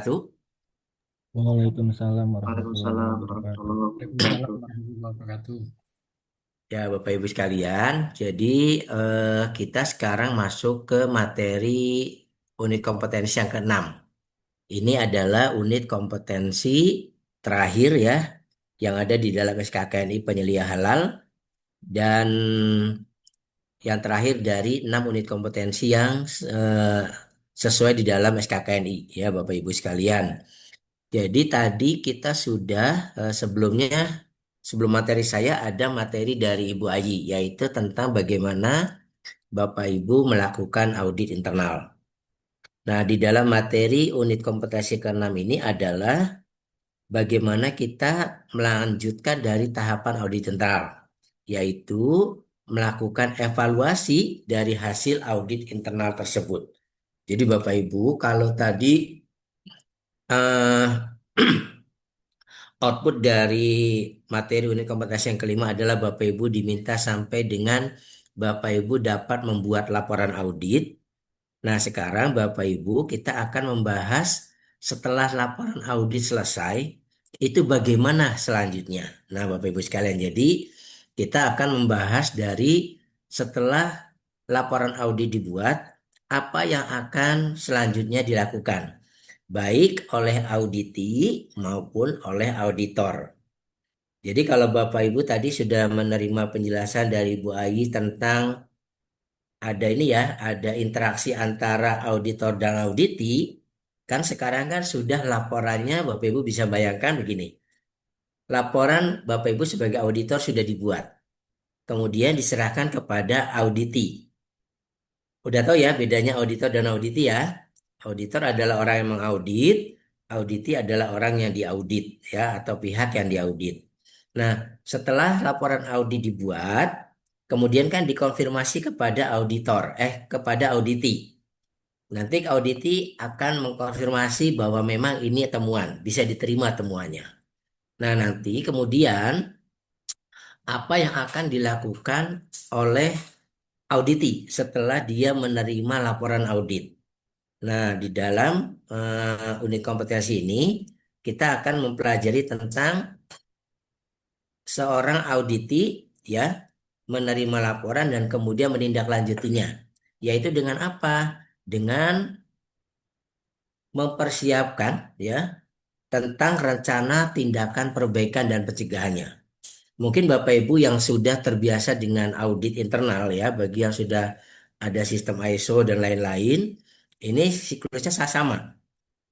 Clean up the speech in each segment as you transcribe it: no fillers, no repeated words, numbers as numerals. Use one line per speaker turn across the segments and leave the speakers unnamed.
wabarakatuh.
Waalaikumsalam warahmatullahi
Waalaikumsalam
wabarakatuh.
warahmatullahi
Waalaikumsalam
wabarakatuh.
warahmatullahi wabarakatuh.
Ya, Bapak Ibu sekalian, jadi kita sekarang masuk ke materi unit kompetensi yang keenam. Ini adalah unit kompetensi terakhir ya, yang ada di dalam SKKNI Penyelia Halal dan yang terakhir dari 6 unit kompetensi yang sesuai di dalam SKKNI ya, Bapak Ibu sekalian. Jadi tadi kita sudah sebelumnya sebelum materi saya ada materi dari Ibu Ayi yaitu tentang bagaimana Bapak Ibu melakukan audit internal. Nah, di dalam materi unit kompetensi ke-6 ini adalah bagaimana kita melanjutkan dari tahapan audit internal yaitu melakukan evaluasi dari hasil audit internal tersebut. Jadi Bapak Ibu, kalau tadi eh, output dari materi unit kompetensi yang kelima adalah Bapak Ibu diminta sampai dengan Bapak Ibu dapat membuat laporan audit. Nah, sekarang Bapak Ibu kita akan membahas setelah laporan audit selesai, itu bagaimana selanjutnya. Nah, Bapak Ibu sekalian, jadi kita akan membahas dari setelah laporan audit dibuat, apa yang akan selanjutnya dilakukan baik oleh auditi maupun oleh auditor. Jadi kalau Bapak Ibu tadi sudah menerima penjelasan dari Bu Ayi tentang ada ini ya, ada interaksi antara auditor dan auditi, kan sekarang kan sudah laporannya Bapak Ibu bisa bayangkan begini. Laporan Bapak Ibu sebagai auditor sudah dibuat, kemudian diserahkan kepada auditi. Udah tahu ya bedanya auditor dan auditi ya. Auditor adalah orang yang mengaudit, auditi adalah orang yang diaudit ya atau pihak yang diaudit. Nah, setelah laporan audit dibuat, kemudian kan dikonfirmasi kepada auditor, kepada auditi. Nanti auditi akan mengkonfirmasi bahwa memang ini temuan, bisa diterima temuannya. Nah, nanti kemudian apa yang akan dilakukan oleh auditi setelah dia menerima laporan audit. Nah, di dalam unit kompetensi ini kita akan mempelajari tentang seorang auditi ya menerima laporan dan kemudian menindaklanjutinya. Yaitu dengan apa? Dengan mempersiapkan ya tentang rencana tindakan perbaikan dan pencegahannya. Mungkin Bapak Ibu yang sudah terbiasa dengan audit internal ya, bagi yang sudah ada sistem ISO dan lain-lain, ini siklusnya sama.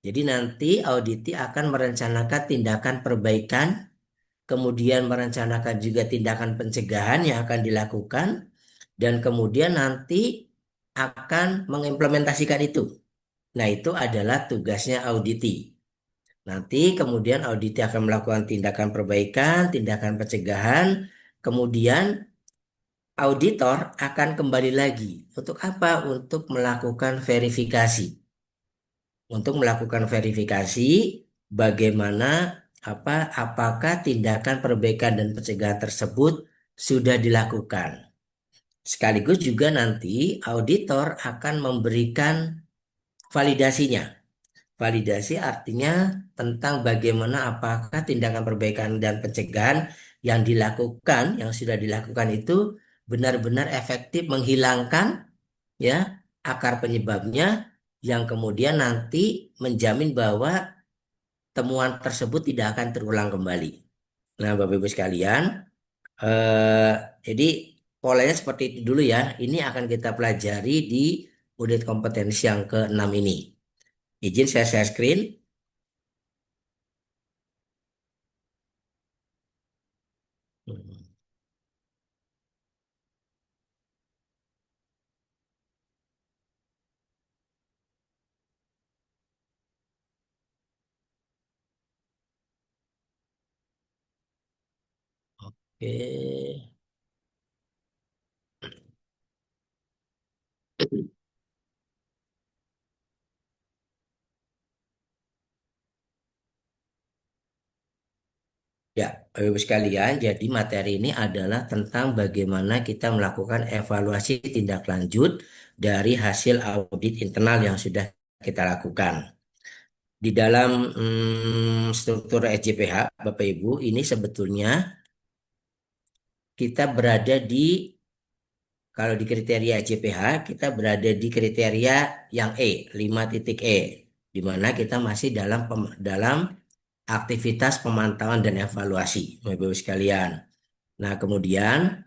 Jadi nanti auditi akan merencanakan tindakan perbaikan, kemudian merencanakan juga tindakan pencegahan yang akan dilakukan, dan kemudian nanti akan mengimplementasikan itu. Nah, itu adalah tugasnya auditi. Nanti kemudian auditi akan melakukan tindakan perbaikan, tindakan pencegahan, kemudian auditor akan kembali lagi. Untuk apa? Untuk melakukan verifikasi. Untuk melakukan verifikasi bagaimana apakah tindakan perbaikan dan pencegahan tersebut sudah dilakukan. Sekaligus juga nanti auditor akan memberikan validasinya. Validasi artinya tentang bagaimana apakah tindakan perbaikan dan pencegahan yang dilakukan, yang sudah dilakukan itu benar-benar efektif menghilangkan ya akar penyebabnya yang kemudian nanti menjamin bahwa temuan tersebut tidak akan terulang kembali. Nah, Bapak Ibu sekalian, eh, jadi polanya seperti itu dulu ya. Ini akan kita pelajari di unit kompetensi yang ke-6 ini. Izin saya share screen. Oke. Ya, Bapak Ibu sekalian, jadi materi ini adalah tentang bagaimana kita melakukan evaluasi tindak lanjut dari hasil audit internal yang sudah kita lakukan. Di dalam struktur SJPH, Bapak Ibu, ini sebetulnya kita berada di, kalau di kriteria SJPH, kita berada di kriteria yang E, 5.E, di mana kita masih dalam aktivitas pemantauan dan evaluasi, Bapak Ibu sekalian. Nah, kemudian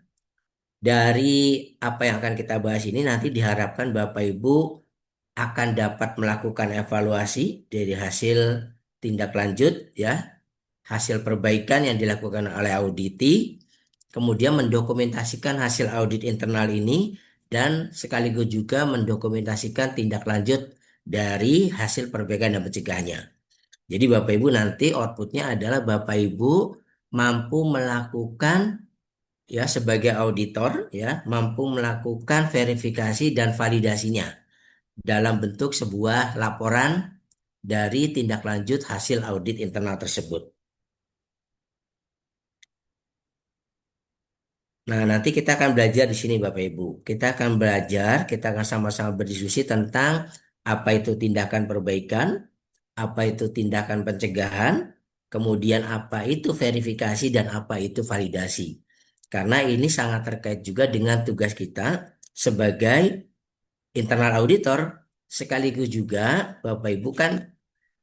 dari apa yang akan kita bahas ini nanti diharapkan Bapak Ibu akan dapat melakukan evaluasi dari hasil tindak lanjut ya, hasil perbaikan yang dilakukan oleh auditi, kemudian mendokumentasikan hasil audit internal ini dan sekaligus juga mendokumentasikan tindak lanjut dari hasil perbaikan dan pencegahannya. Jadi Bapak Ibu nanti outputnya adalah Bapak Ibu mampu melakukan, ya, sebagai auditor, ya, mampu melakukan verifikasi dan validasinya dalam bentuk sebuah laporan dari tindak lanjut hasil audit internal tersebut. Nah, nanti kita akan belajar di sini Bapak Ibu. Kita akan belajar, kita akan sama-sama berdiskusi tentang apa itu tindakan perbaikan, apa itu tindakan pencegahan, kemudian apa itu verifikasi dan apa itu validasi. Karena ini sangat terkait juga dengan tugas kita sebagai internal auditor, sekaligus juga Bapak Ibu kan,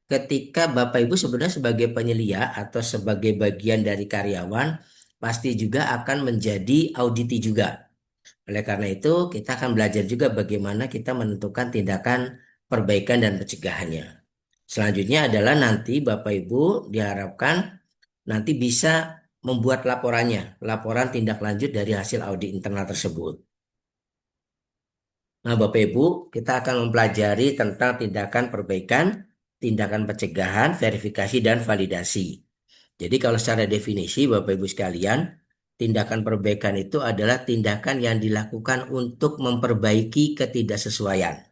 ketika Bapak Ibu sebenarnya sebagai penyelia atau sebagai bagian dari karyawan, pasti juga akan menjadi auditi juga. Oleh karena itu, kita akan belajar juga bagaimana kita menentukan tindakan perbaikan dan pencegahannya. Selanjutnya adalah nanti Bapak Ibu diharapkan nanti bisa membuat laporannya, laporan tindak lanjut dari hasil audit internal tersebut. Nah, Bapak Ibu, kita akan mempelajari tentang tindakan perbaikan, tindakan pencegahan, verifikasi, dan validasi. Jadi kalau secara definisi, Bapak Ibu sekalian, tindakan perbaikan itu adalah tindakan yang dilakukan untuk memperbaiki ketidaksesuaian.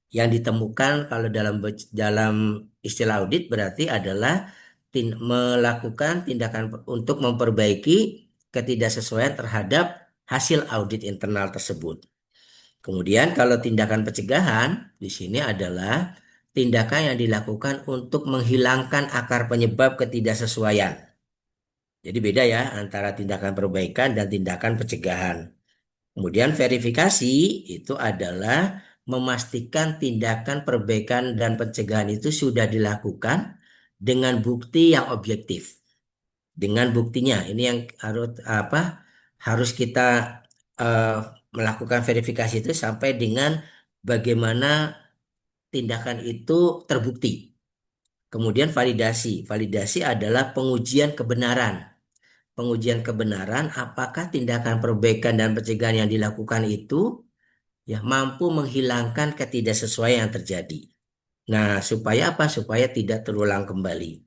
Yang ditemukan kalau dalam istilah audit berarti adalah melakukan tindakan untuk memperbaiki ketidaksesuaian terhadap hasil audit internal tersebut. Kemudian kalau tindakan pencegahan di sini adalah tindakan yang dilakukan untuk menghilangkan akar penyebab ketidaksesuaian. Jadi beda ya antara tindakan perbaikan dan tindakan pencegahan. Kemudian verifikasi itu adalah memastikan tindakan perbaikan dan pencegahan itu sudah dilakukan dengan bukti yang objektif. Dengan buktinya ini yang harus kita eh, melakukan verifikasi itu sampai dengan bagaimana tindakan itu terbukti. Kemudian validasi. Validasi adalah pengujian kebenaran. Pengujian kebenaran apakah tindakan perbaikan dan pencegahan yang dilakukan itu ya mampu menghilangkan ketidaksesuaian yang terjadi. Nah, supaya apa? Supaya tidak terulang kembali.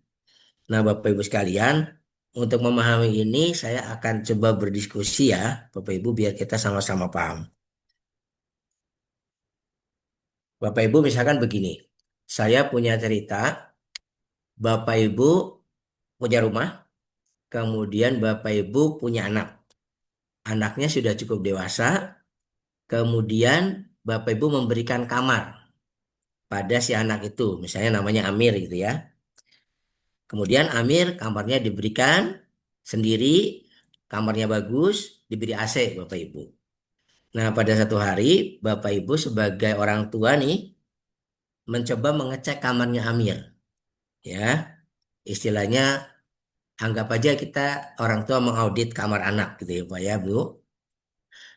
Nah, Bapak Ibu sekalian, untuk memahami ini saya akan coba berdiskusi ya, Bapak Ibu, biar kita sama-sama paham. Bapak Ibu misalkan begini, saya punya cerita, Bapak Ibu punya rumah, kemudian Bapak Ibu punya anak. Anaknya sudah cukup dewasa, kemudian Bapak Ibu memberikan kamar pada si anak itu, misalnya namanya Amir gitu ya. Kemudian Amir kamarnya diberikan sendiri, kamarnya bagus, diberi AC Bapak Ibu. Nah, pada satu hari Bapak Ibu sebagai orang tua nih mencoba mengecek kamarnya Amir, ya. Istilahnya anggap aja kita orang tua mengaudit kamar anak gitu ya Pak ya Bu.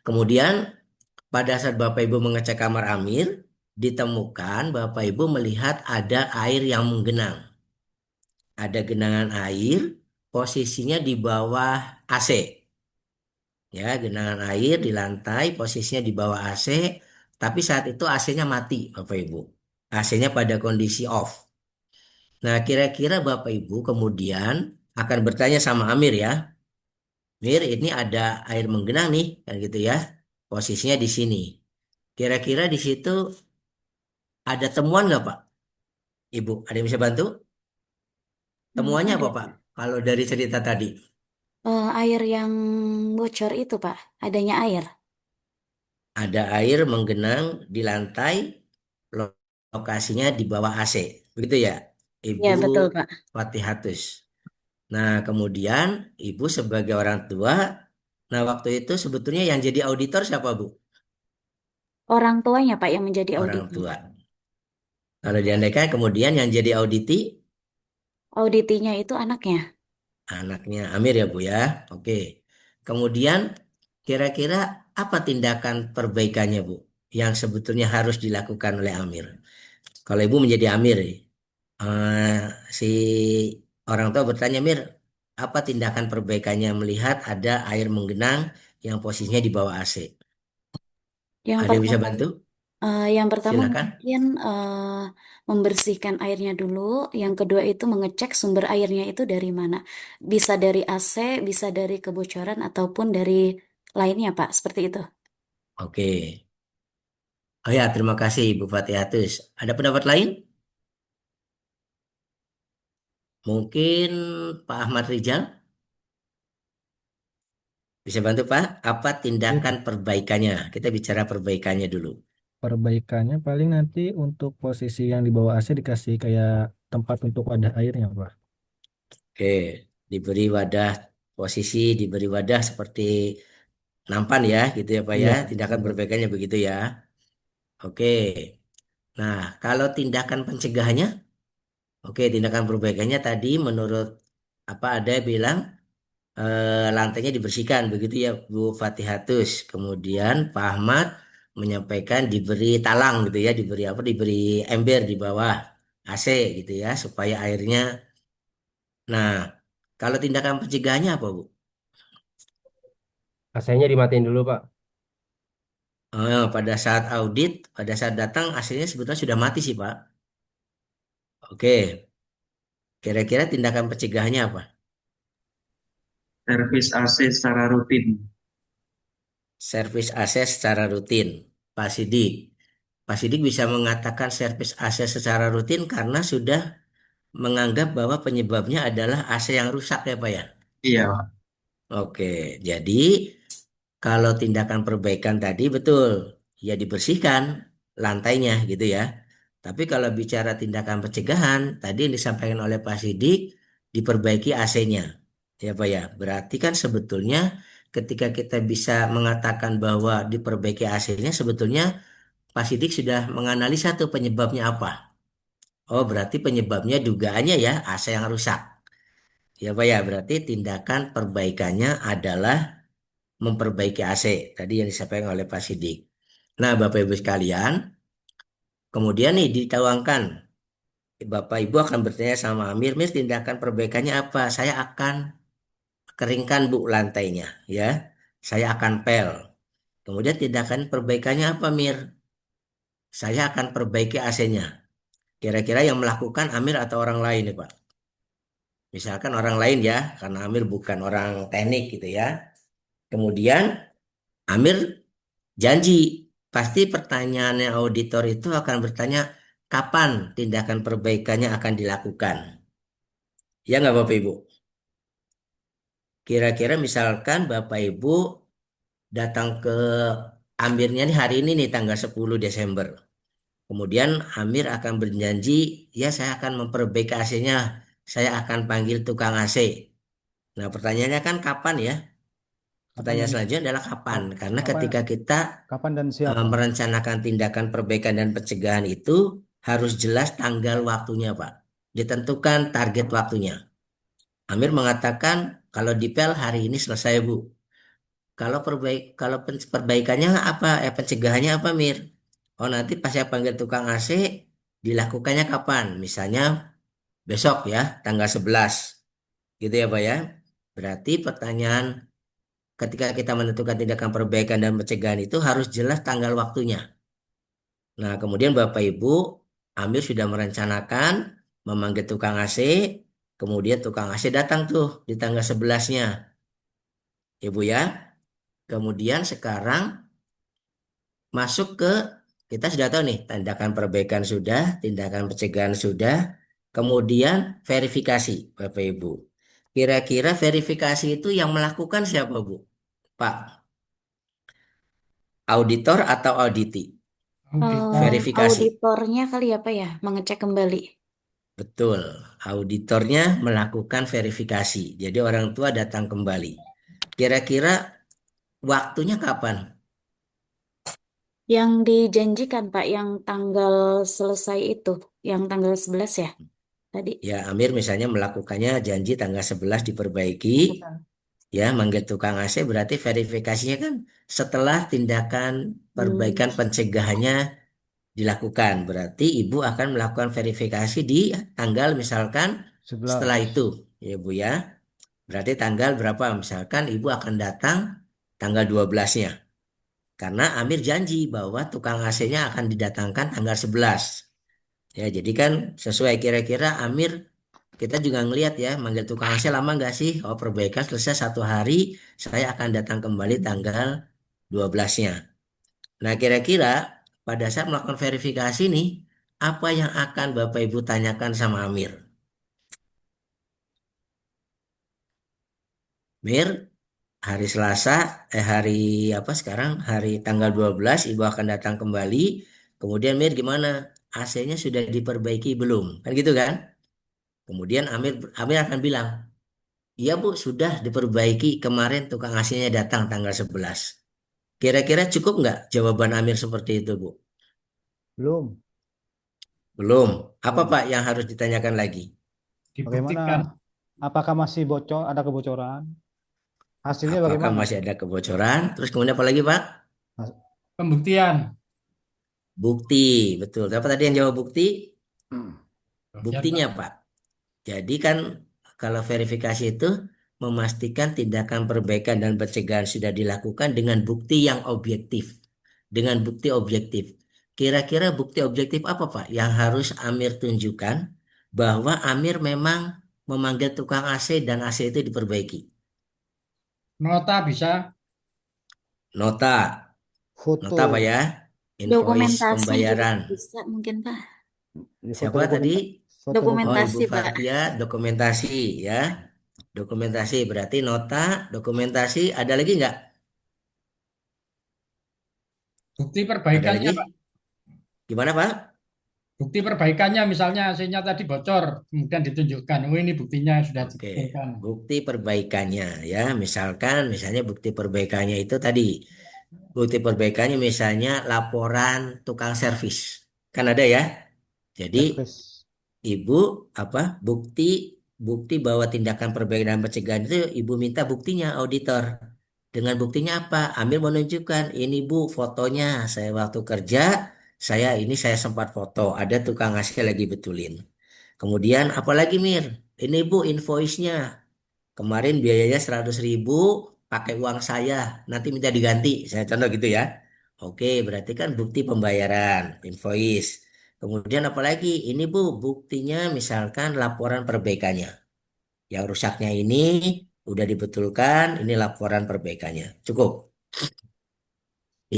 Kemudian pada saat Bapak Ibu mengecek kamar Amir, ditemukan Bapak Ibu melihat ada air yang menggenang. Ada genangan air, posisinya di bawah AC. Ya, genangan air di lantai, posisinya di bawah AC, tapi saat itu AC-nya mati, Bapak Ibu. AC-nya pada kondisi off. Nah, kira-kira Bapak Ibu kemudian akan bertanya sama Amir ya, Mir, ini ada air menggenang nih, kan gitu ya. Posisinya di sini. Kira-kira di situ ada temuan nggak Pak? Ibu, ada yang bisa bantu? Temuannya apa
Ada
Pak? Kalau dari cerita tadi,
air yang bocor itu, Pak. Adanya air.
ada air menggenang di lantai, lokasinya di bawah AC, begitu ya?
Ya,
Ibu
betul, Pak.
Fatihatus. Nah, kemudian Ibu sebagai orang tua, nah waktu itu sebetulnya yang jadi auditor siapa, Bu?
Orang tuanya, Pak, yang menjadi
Orang
auditor.
tua. Kalau diandaikan kemudian yang jadi auditi,
Auditinya itu anaknya.
anaknya Amir ya, Bu ya. Oke. Kemudian kira-kira apa tindakan perbaikannya, Bu? Yang sebetulnya harus dilakukan oleh Amir. Kalau Ibu menjadi Amir, si orang tua bertanya, Mir, apa tindakan perbaikannya melihat ada air menggenang yang posisinya di bawah AC?
Yang
Ada yang bisa
pertama,
bantu?
yang pertama
Silakan.
mungkin membersihkan airnya dulu. Yang kedua itu mengecek sumber airnya itu dari mana. Bisa dari AC, bisa dari kebocoran ataupun dari lainnya, Pak. Seperti itu.
Oke. Oh ya, terima kasih Ibu Fatihatus. Ada pendapat lain? Mungkin Pak Ahmad Rizal bisa bantu Pak? Apa
Iya,
tindakan
Pak.
perbaikannya? Kita bicara perbaikannya dulu.
Perbaikannya paling nanti untuk posisi yang di bawah AC dikasih kayak tempat untuk wadah airnya, Pak.
Oke, diberi wadah posisi, diberi wadah seperti nampan ya, gitu ya Pak ya.
Iya,
Tindakan
betul.
perbaikannya begitu ya. Oke. Nah, kalau tindakan pencegahannya, oke, tindakan perbaikannya tadi menurut apa ada yang bilang lantainya dibersihkan begitu ya Bu Fatihatus. Kemudian Pak Ahmad menyampaikan diberi talang gitu ya, diberi apa? Diberi ember di bawah AC gitu ya supaya airnya. Nah, kalau tindakan pencegahannya apa Bu?
AC-nya dimatiin dulu, Pak.
Pada saat audit, pada saat datang AC-nya sebetulnya sudah mati sih Pak. Oke, kira-kira tindakan pencegahannya apa?
servis AC secara rutin.
Servis AC secara rutin. Pak Sidik. Pak Sidik bisa mengatakan servis AC secara rutin karena sudah menganggap bahwa penyebabnya adalah AC yang rusak ya Pak ya.
Iya, Pak.
Oke, jadi kalau tindakan perbaikan tadi betul, ya dibersihkan lantainya gitu ya. Tapi kalau bicara tindakan pencegahan, tadi yang disampaikan oleh Pak Sidik, diperbaiki AC-nya. Ya Pak ya, berarti kan sebetulnya ketika kita bisa mengatakan bahwa diperbaiki AC-nya, sebetulnya Pak Sidik sudah menganalisa tuh penyebabnya apa. Oh, berarti penyebabnya dugaannya ya AC yang rusak. Ya Pak ya, berarti tindakan perbaikannya adalah memperbaiki AC. Tadi yang disampaikan oleh Pak Sidik. Nah, Bapak Ibu sekalian, kemudian nih dituangkan, Bapak Ibu akan bertanya sama Amir, Mir tindakan perbaikannya apa? Saya akan keringkan Bu lantainya, ya. Saya akan pel. Kemudian tindakan perbaikannya apa, Mir? Saya akan perbaiki AC-nya. Kira-kira yang melakukan Amir atau orang lain nih, Pak? Misalkan orang lain ya, karena Amir bukan orang teknik gitu ya. Kemudian Amir janji, pasti pertanyaannya auditor itu akan bertanya kapan tindakan perbaikannya akan dilakukan. Ya nggak Bapak Ibu? Kira-kira misalkan Bapak Ibu datang ke Amirnya nih hari ini nih tanggal 10 Desember. Kemudian Amir akan berjanji, ya saya akan memperbaiki AC-nya. Saya akan panggil tukang AC. Nah pertanyaannya kan kapan ya?
Kapan
Pertanyaan
dan
selanjutnya adalah kapan?
kap-
Karena
kapan
ketika kita
kapan dan siapa?
merencanakan tindakan perbaikan dan pencegahan itu harus jelas tanggal waktunya, Pak. Ditentukan target waktunya. Amir mengatakan kalau dipel hari ini selesai, Bu. Kalau perbaikannya apa? Pencegahannya apa, Mir? Oh, nanti pas saya panggil tukang AC dilakukannya kapan? Misalnya besok ya, tanggal 11. Gitu ya, Pak ya. Berarti pertanyaan ketika kita menentukan tindakan perbaikan dan pencegahan itu harus jelas tanggal waktunya. Nah, kemudian Bapak Ibu, Amir sudah merencanakan memanggil tukang AC, kemudian tukang AC datang tuh di tanggal 11-nya, Ibu ya. Kemudian sekarang masuk ke, kita sudah tahu nih, tindakan perbaikan sudah, tindakan pencegahan sudah, kemudian verifikasi, Bapak Ibu. Kira-kira verifikasi itu yang melakukan siapa, Bu? Pak, auditor atau auditi?
Auditor.
Verifikasi.
Auditornya kali apa ya? Mengecek kembali.
Betul. Auditornya melakukan verifikasi. Jadi orang tua datang kembali. Kira-kira waktunya kapan?
Yang dijanjikan Pak, yang tanggal selesai itu, yang tanggal 11 ya tadi.
Ya, Amir misalnya melakukannya janji tanggal 11 diperbaiki, ya manggil tukang AC berarti verifikasinya kan setelah tindakan
Hmm.
perbaikan pencegahannya dilakukan. Berarti ibu akan melakukan verifikasi di tanggal misalkan setelah
11.
itu, ya Bu ya. Berarti tanggal berapa? Misalkan ibu akan datang tanggal 12-nya. Karena Amir janji bahwa tukang AC-nya akan didatangkan tanggal 11. Ya, jadi kan sesuai kira-kira Amir kita juga ngelihat ya manggil tukang AC lama nggak sih? Oh, perbaikan selesai 1 hari, saya akan datang kembali tanggal 12-nya. Nah, kira-kira pada saat melakukan verifikasi nih, apa yang akan Bapak Ibu tanyakan sama Amir? Mir, hari Selasa, hari apa sekarang? Hari tanggal 12, Ibu akan datang kembali. Kemudian Mir gimana? AC-nya sudah diperbaiki belum? Kan gitu kan? Kemudian Amir akan bilang, iya Bu, sudah diperbaiki. Kemarin tukang AC-nya datang tanggal 11. Kira-kira cukup nggak jawaban Amir seperti itu, Bu?
Belum.
Belum. Apa
Belum.
Pak yang harus ditanyakan lagi?
Bagaimana?
Dibuktikan.
Apakah masih bocor? Ada kebocoran? Hasilnya
Apakah
bagaimana?
masih ada kebocoran? Terus kemudian apa lagi, Pak?
Has-
Pembuktian.
Bukti, betul. Apa tadi yang jawab bukti?
Pembuktian,
Buktinya,
Pak.
Pak. Jadi kan kalau verifikasi itu memastikan tindakan perbaikan dan pencegahan sudah dilakukan dengan bukti yang objektif. Dengan bukti objektif. Kira-kira bukti objektif apa, Pak, yang harus Amir tunjukkan bahwa Amir memang memanggil tukang AC dan AC itu diperbaiki?
Nota bisa.
Nota, nota apa
Foto.
ya? Invoice
Dokumentasi juga
pembayaran.
bisa mungkin Pak.
Foto
Siapa tadi?
Foto
Oh, Ibu
Dokumentasi
dokumentasi.
Pak.
Fathia, dokumentasi ya. Dokumentasi berarti nota, dokumentasi, ada lagi nggak?
Bukti
Ada
perbaikannya,
lagi?
Pak.
Gimana, Pak?
Bukti perbaikannya misalnya AC-nya tadi bocor, kemudian ditunjukkan. Oh, ini buktinya sudah
Oke,
dibetulkan.
bukti perbaikannya ya. Misalnya bukti perbaikannya itu tadi. Bukti perbaikannya misalnya laporan tukang servis. Kan ada ya. Jadi
Servis.
Ibu apa bukti bukti bahwa tindakan perbaikan dan pencegahan itu ibu minta buktinya auditor. Dengan buktinya apa? Amir menunjukkan ini Bu fotonya saya waktu kerja saya sempat foto ada tukang ngasih lagi betulin. Kemudian apalagi Mir? Ini Bu invoice-nya. Kemarin biayanya 100.000 pakai uang saya nanti minta diganti. Saya contoh gitu ya. Oke, berarti kan bukti pembayaran, invoice. Kemudian apalagi? Ini Bu, buktinya misalkan laporan perbaikannya. Yang rusaknya ini udah dibetulkan, ini laporan perbaikannya. Cukup.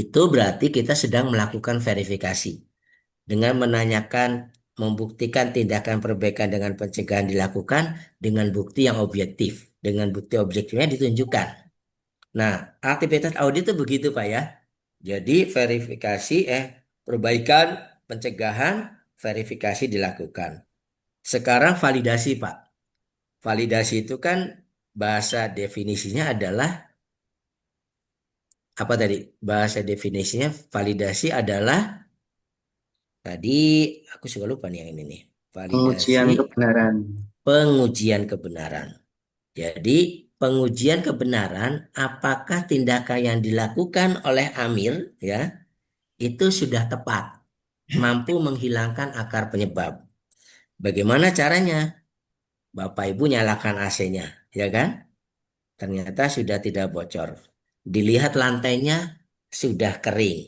Itu berarti kita sedang melakukan verifikasi. Dengan menanyakan, membuktikan tindakan perbaikan dengan pencegahan dilakukan dengan bukti yang objektif. Dengan bukti objektifnya ditunjukkan. Nah, aktivitas audit itu begitu Pak ya. Jadi verifikasi, perbaikan, pencegahan, verifikasi dilakukan. Sekarang validasi Pak. Validasi itu kan bahasa definisinya adalah apa tadi? Bahasa definisinya validasi adalah tadi aku suka lupa nih yang ini nih. Validasi
Pengujian kebenaran.
pengujian kebenaran. Jadi pengujian kebenaran apakah tindakan yang dilakukan oleh Amir ya itu sudah tepat, mampu menghilangkan akar penyebab. Bagaimana caranya? Bapak Ibu nyalakan AC-nya, ya kan? Ternyata sudah tidak bocor. Dilihat lantainya sudah kering,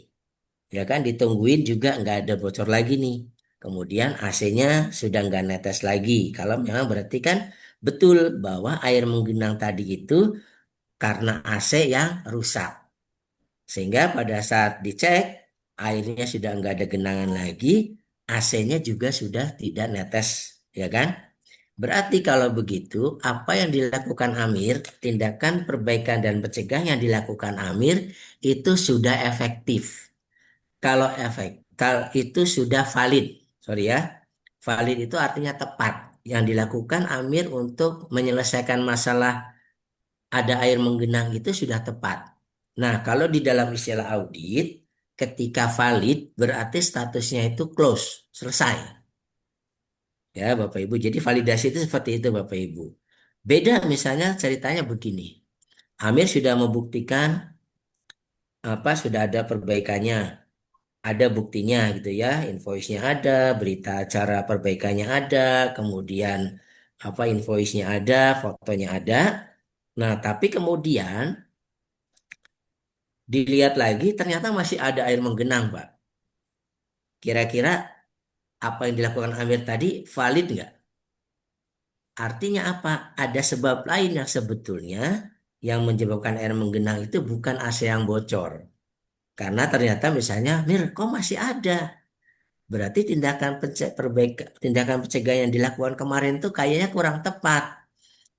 ya kan? Ditungguin juga nggak ada bocor lagi nih. Kemudian AC-nya sudah nggak netes lagi. Kalau memang berarti kan betul bahwa air menggenang tadi itu karena AC yang rusak. Sehingga pada saat dicek, airnya sudah nggak ada genangan lagi, AC-nya juga sudah tidak netes, ya kan? Berarti kalau begitu, apa yang dilakukan Amir, tindakan perbaikan dan pencegahan yang dilakukan Amir itu sudah efektif. Kalau itu sudah valid, sorry ya, Valid itu artinya tepat. Yang dilakukan Amir untuk menyelesaikan masalah ada air menggenang itu sudah tepat. Nah, kalau di dalam istilah audit, ketika valid berarti statusnya itu close, selesai. Ya, Bapak Ibu. Jadi validasi itu seperti itu, Bapak Ibu. Beda misalnya ceritanya begini. Amir sudah membuktikan sudah ada perbaikannya, ada buktinya gitu ya, invoice-nya ada, berita acara perbaikannya ada, kemudian invoice-nya ada, fotonya ada. Nah, tapi kemudian dilihat lagi ternyata masih ada air menggenang, Pak. Kira-kira apa yang dilakukan Amir tadi valid nggak? Artinya apa? Ada sebab lain yang sebetulnya yang menyebabkan air menggenang itu bukan AC yang bocor. Karena ternyata misalnya, Mir, kok masih ada? Berarti tindakan pencegahan yang dilakukan kemarin tuh kayaknya kurang tepat.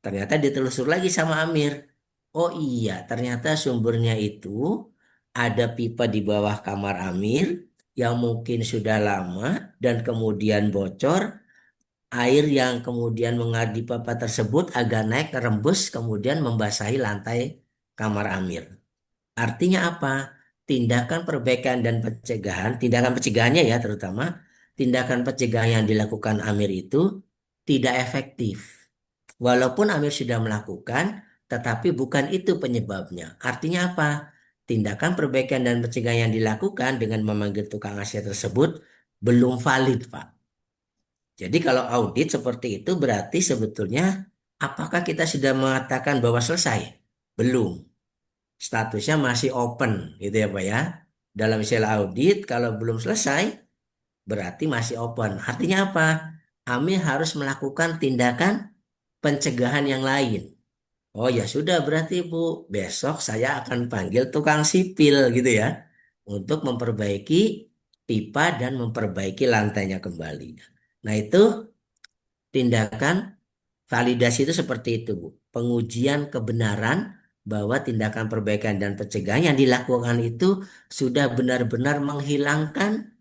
Ternyata ditelusur lagi sama Amir. Oh iya, ternyata sumbernya itu ada pipa di bawah kamar Amir yang mungkin sudah lama dan kemudian bocor. Air yang kemudian mengalir di pipa tersebut agak naik rembus kemudian membasahi lantai kamar Amir. Artinya apa? Tindakan perbaikan dan pencegahan, tindakan pencegahannya ya terutama, tindakan pencegahan yang dilakukan Amir itu tidak efektif. Walaupun Amir sudah melakukan, tetapi bukan itu penyebabnya. Artinya apa? Tindakan perbaikan dan pencegahan yang dilakukan dengan memanggil tukang AC tersebut belum valid, Pak. Jadi kalau audit seperti itu berarti sebetulnya apakah kita sudah mengatakan bahwa selesai? Belum. Statusnya masih open gitu ya Pak ya. Dalam istilah audit kalau belum selesai berarti masih open. Artinya apa? Kami harus melakukan tindakan pencegahan yang lain. Oh ya sudah berarti Bu, besok saya akan panggil tukang sipil gitu ya untuk memperbaiki pipa dan memperbaiki lantainya kembali. Nah, itu tindakan validasi itu seperti itu, Bu. Pengujian kebenaran bahwa tindakan perbaikan dan pencegahan yang dilakukan itu sudah benar-benar menghilangkan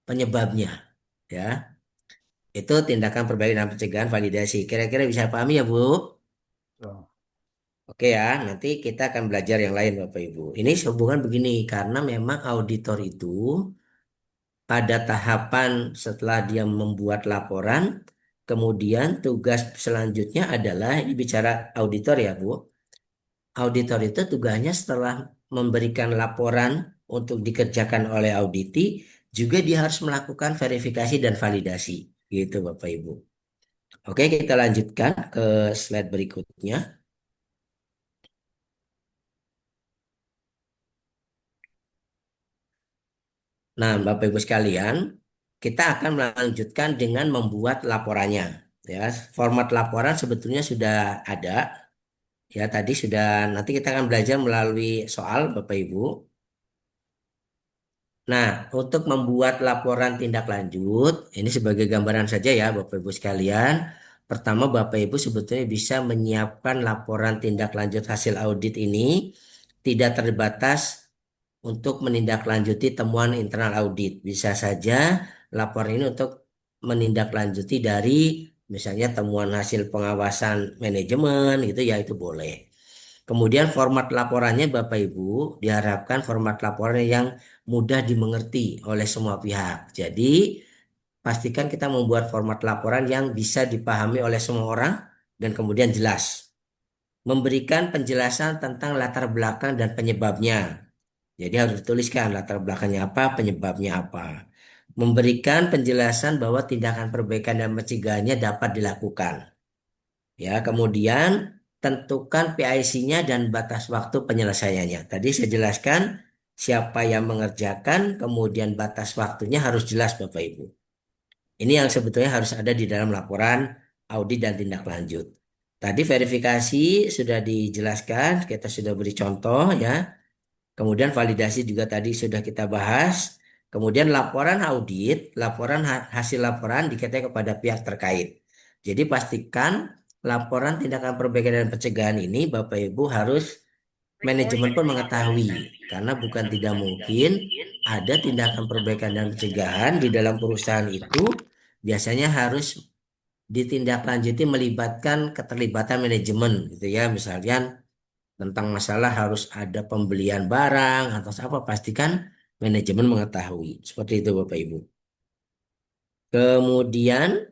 penyebabnya, ya. Itu tindakan perbaikan dan pencegahan validasi. Kira-kira bisa pahami ya, Bu? Oke ya, nanti kita akan belajar yang lain, Bapak Ibu. Ini sehubungan begini, karena memang auditor itu pada tahapan setelah dia membuat laporan, kemudian tugas selanjutnya adalah, ini bicara auditor ya, Bu. Auditor itu tugasnya setelah memberikan laporan untuk dikerjakan oleh auditi, juga dia harus melakukan verifikasi dan validasi. Gitu Bapak Ibu. Oke, kita lanjutkan ke slide berikutnya. Nah, Bapak Ibu sekalian, kita akan melanjutkan dengan membuat laporannya. Ya, format laporan sebetulnya sudah ada. Ya, tadi sudah, nanti kita akan belajar melalui soal Bapak Ibu. Nah, untuk membuat laporan tindak lanjut, ini sebagai gambaran saja ya Bapak Ibu sekalian. Pertama, Bapak Ibu sebetulnya bisa menyiapkan laporan tindak lanjut hasil audit ini tidak terbatas untuk menindaklanjuti temuan internal audit. Bisa saja laporan ini untuk menindaklanjuti dari misalnya temuan hasil pengawasan manajemen gitu ya itu boleh. Kemudian format laporannya Bapak Ibu diharapkan format laporan yang mudah dimengerti oleh semua pihak. Jadi pastikan kita membuat format laporan yang bisa dipahami oleh semua orang dan kemudian jelas. Memberikan penjelasan tentang latar belakang dan penyebabnya. Jadi harus dituliskan latar belakangnya apa, penyebabnya apa. Memberikan penjelasan bahwa tindakan perbaikan dan pencegahannya dapat dilakukan. Ya, kemudian tentukan PIC-nya dan batas waktu penyelesaiannya. Tadi saya jelaskan siapa yang mengerjakan, kemudian batas waktunya harus jelas Bapak Ibu. Ini yang sebetulnya harus ada di dalam laporan audit dan tindak lanjut. Tadi verifikasi sudah dijelaskan, kita sudah beri contoh ya. Kemudian validasi juga tadi sudah kita bahas. Kemudian laporan audit, hasil laporan dikatakan kepada pihak terkait. Jadi pastikan laporan tindakan perbaikan dan pencegahan ini Bapak Ibu harus manajemen pun mengetahui. Karena bukan tidak mungkin ada tindakan perbaikan dan pencegahan di dalam perusahaan itu biasanya harus ditindaklanjuti melibatkan keterlibatan manajemen gitu ya. Misalnya tentang masalah harus ada pembelian barang atau apa, pastikan manajemen mengetahui. Seperti itu Bapak Ibu. Kemudian,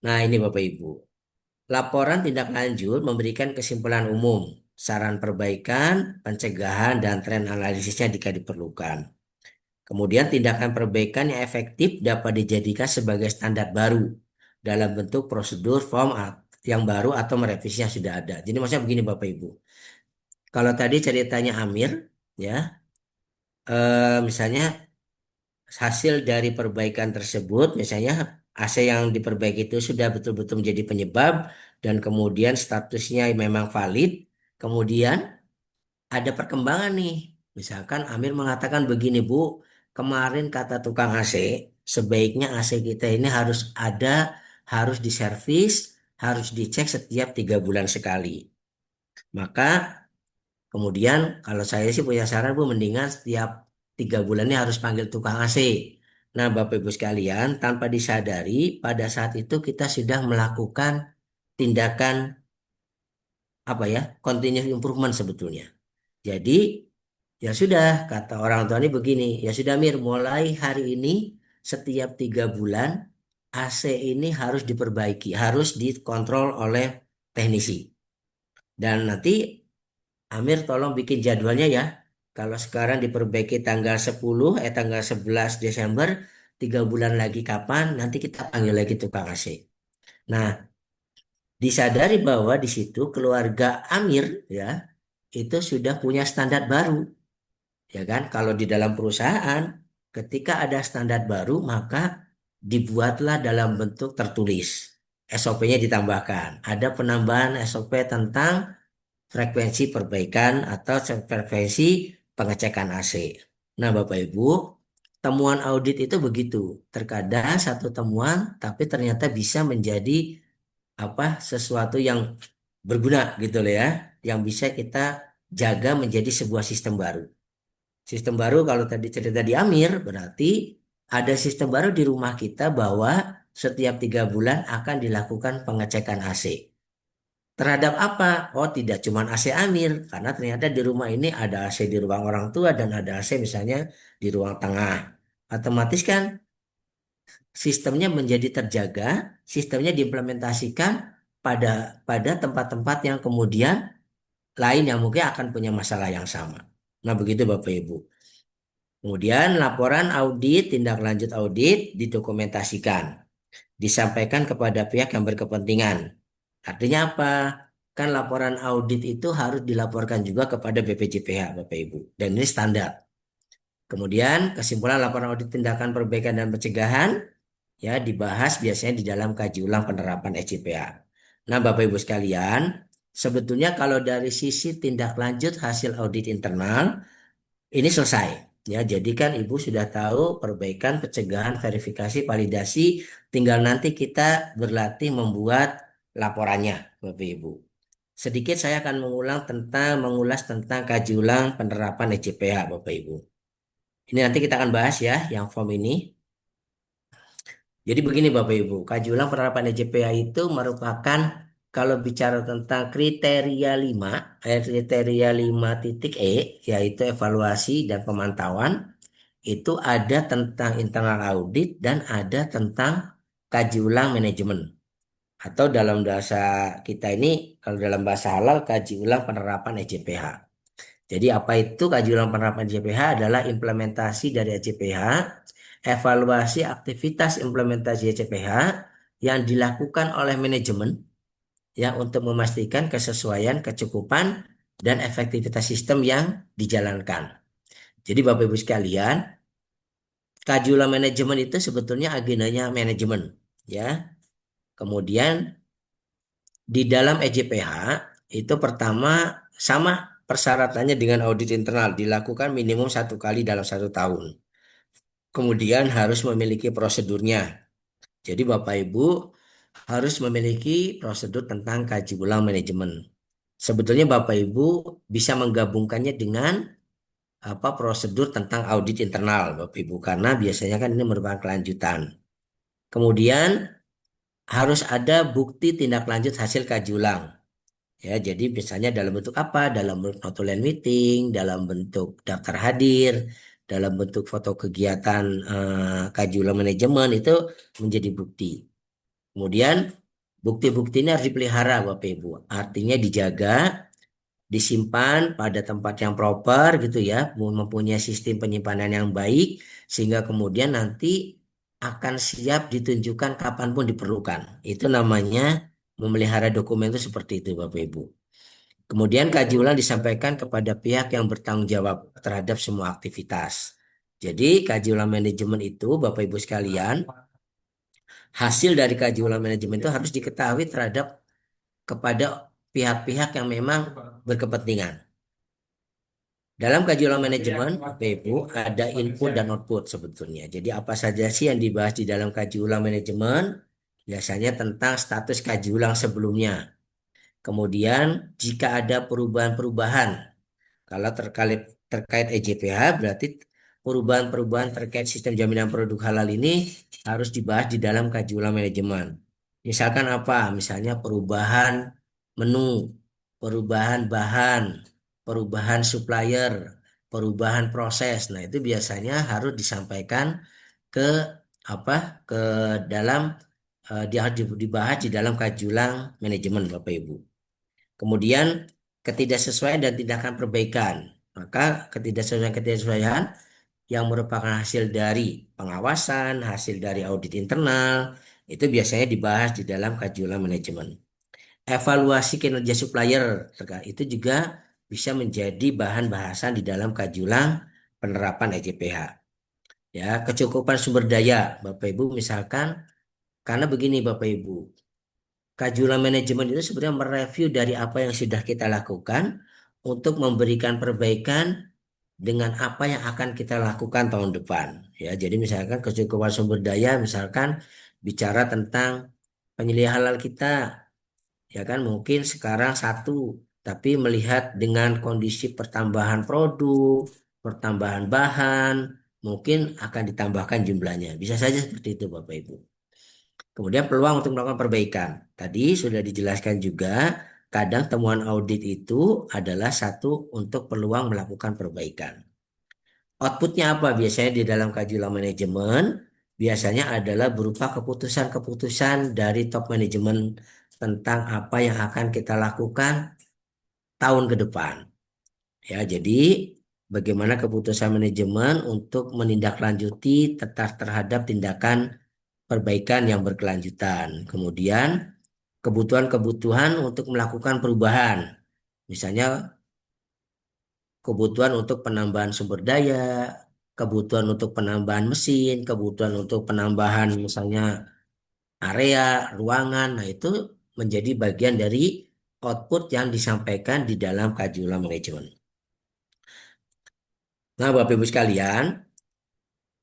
nah ini Bapak Ibu. Laporan tindak lanjut memberikan kesimpulan umum, saran perbaikan, pencegahan, dan tren analisisnya jika diperlukan. Kemudian tindakan perbaikan yang efektif dapat dijadikan sebagai standar baru dalam bentuk prosedur form yang baru atau merevisi yang sudah ada. Jadi maksudnya begini Bapak Ibu. Kalau tadi ceritanya Amir, ya, misalnya hasil dari perbaikan tersebut, misalnya AC yang diperbaiki itu sudah betul-betul menjadi penyebab dan kemudian statusnya memang valid, kemudian ada perkembangan nih. Misalkan Amir mengatakan begini, Bu, kemarin kata tukang AC, sebaiknya AC kita ini harus diservis, harus dicek setiap 3 bulan sekali. Maka kemudian kalau saya sih punya saran, Bu, mendingan setiap 3 bulan ini harus panggil tukang AC. Nah, Bapak Ibu sekalian, tanpa disadari, pada saat itu kita sudah melakukan tindakan apa ya, continuous improvement sebetulnya. Jadi ya sudah, kata orang tua ini begini, ya sudah Mir, mulai hari ini setiap 3 bulan AC ini harus diperbaiki, harus dikontrol oleh teknisi. Dan nanti Amir tolong bikin jadwalnya ya. Kalau sekarang diperbaiki tanggal 11 Desember, 3 bulan lagi kapan, nanti kita panggil lagi tukang AC. Nah, disadari bahwa di situ keluarga Amir ya, itu sudah punya standar baru. Ya kan, kalau di dalam perusahaan ketika ada standar baru maka dibuatlah dalam bentuk tertulis. SOP-nya ditambahkan. Ada penambahan SOP tentang frekuensi perbaikan atau frekuensi pengecekan AC. Nah, Bapak Ibu, temuan audit itu begitu. Terkadang satu temuan tapi ternyata bisa menjadi sesuatu yang berguna gitu loh ya, yang bisa kita jaga menjadi sebuah sistem baru. Sistem baru kalau tadi cerita di Amir, berarti ada sistem baru di rumah kita bahwa setiap 3 bulan akan dilakukan pengecekan AC. Terhadap apa? Oh, tidak cuma AC Amir, karena ternyata di rumah ini ada AC di ruang orang tua dan ada AC misalnya di ruang tengah. Otomatis kan sistemnya menjadi terjaga, sistemnya diimplementasikan pada pada tempat-tempat yang kemudian lain yang mungkin akan punya masalah yang sama. Nah, begitu Bapak Ibu. Kemudian laporan audit, tindak lanjut audit didokumentasikan, disampaikan kepada pihak yang berkepentingan. Artinya apa? Kan laporan audit itu harus dilaporkan juga kepada BPJPH, Bapak Ibu. Dan ini standar. Kemudian kesimpulan laporan audit tindakan perbaikan dan pencegahan ya dibahas biasanya di dalam kaji ulang penerapan SCPA. Nah, Bapak Ibu sekalian, sebetulnya kalau dari sisi tindak lanjut hasil audit internal ini selesai. Ya, jadi kan Ibu sudah tahu perbaikan, pencegahan, verifikasi, validasi, tinggal nanti kita berlatih membuat laporannya, Bapak Ibu. Sedikit saya akan mengulas tentang kaji ulang penerapan SCPA, Bapak Ibu. Ini nanti kita akan bahas ya, yang form ini. Jadi begini Bapak Ibu, kaji ulang penerapan EJPA itu merupakan kalau bicara tentang kriteria 5, kriteria 5.E, yaitu evaluasi dan pemantauan, itu ada tentang internal audit dan ada tentang kaji ulang manajemen. Atau dalam bahasa kita ini, kalau dalam bahasa halal, kaji ulang penerapan EJPH. Jadi apa itu kaji ulang penerapan EJPH adalah implementasi dari EJPH, evaluasi aktivitas implementasi EJPH yang dilakukan oleh manajemen ya untuk memastikan kesesuaian, kecukupan, dan efektivitas sistem yang dijalankan. Jadi Bapak Ibu sekalian, kaji ulang manajemen itu sebetulnya agendanya manajemen ya. Kemudian di dalam EJPH itu pertama sama persyaratannya dengan audit internal dilakukan minimum 1 kali dalam 1 tahun. Kemudian harus memiliki prosedurnya. Jadi Bapak Ibu harus memiliki prosedur tentang kaji ulang manajemen. Sebetulnya Bapak Ibu bisa menggabungkannya dengan prosedur tentang audit internal, Bapak Ibu, karena biasanya kan ini merupakan kelanjutan. Kemudian harus ada bukti tindak lanjut hasil kaji ulang. Ya, jadi misalnya dalam bentuk apa? Dalam bentuk notulen meeting, dalam bentuk daftar hadir, dalam bentuk foto kegiatan kaji ulang manajemen itu menjadi bukti. Kemudian bukti-bukti ini harus dipelihara Bapak Ibu. Artinya dijaga, disimpan pada tempat yang proper gitu ya, mempunyai sistem penyimpanan yang baik sehingga kemudian nanti akan siap ditunjukkan kapanpun diperlukan. Itu namanya memelihara dokumen itu seperti itu Bapak Ibu. Kemudian kaji ulang disampaikan kepada pihak yang bertanggung jawab terhadap semua aktivitas. Jadi kaji ulang manajemen itu Bapak Ibu sekalian, hasil dari kaji ulang manajemen itu harus diketahui terhadap kepada pihak-pihak yang memang berkepentingan. Dalam kaji ulang manajemen, Bapak Ibu, ada input dan output sebetulnya. Jadi apa saja sih yang dibahas di dalam kaji ulang manajemen? Biasanya tentang status kaji ulang sebelumnya. Kemudian jika ada perubahan-perubahan, kalau terkait EJPH berarti perubahan-perubahan terkait sistem jaminan produk halal ini harus dibahas di dalam kaji ulang manajemen. Misalkan apa? Misalnya perubahan menu, perubahan bahan, perubahan supplier, perubahan proses. Nah, itu biasanya harus disampaikan ke apa? Ke dalam dibahas di dalam kaji ulang manajemen Bapak Ibu. Kemudian ketidaksesuaian dan tindakan perbaikan. Maka ketidaksesuaian yang merupakan hasil dari pengawasan, hasil dari audit internal, itu biasanya dibahas di dalam kaji ulang manajemen. Evaluasi kinerja supplier itu juga bisa menjadi bahan bahasan di dalam kaji ulang penerapan EJPH. Ya, kecukupan sumber daya, Bapak Ibu misalkan, karena begini Bapak Ibu, kaji ulang manajemen itu sebenarnya mereview dari apa yang sudah kita lakukan untuk memberikan perbaikan dengan apa yang akan kita lakukan tahun depan. Ya, jadi misalkan kecukupan sumber daya, misalkan bicara tentang penyediaan halal kita, ya kan mungkin sekarang satu, tapi melihat dengan kondisi pertambahan produk, pertambahan bahan, mungkin akan ditambahkan jumlahnya. Bisa saja seperti itu Bapak Ibu. Kemudian peluang untuk melakukan perbaikan. Tadi sudah dijelaskan juga, kadang temuan audit itu adalah satu untuk peluang melakukan perbaikan. Outputnya apa? Biasanya di dalam kaji ulang manajemen, biasanya adalah berupa keputusan-keputusan dari top manajemen tentang apa yang akan kita lakukan tahun ke depan. Ya, jadi bagaimana keputusan manajemen untuk menindaklanjuti terhadap tindakan perbaikan yang berkelanjutan. Kemudian kebutuhan-kebutuhan untuk melakukan perubahan. Misalnya kebutuhan untuk penambahan sumber daya, kebutuhan untuk penambahan mesin, kebutuhan untuk penambahan misalnya area, ruangan. Nah, itu menjadi bagian dari output yang disampaikan di dalam kaji ulang manajemen. Nah, Bapak Ibu sekalian,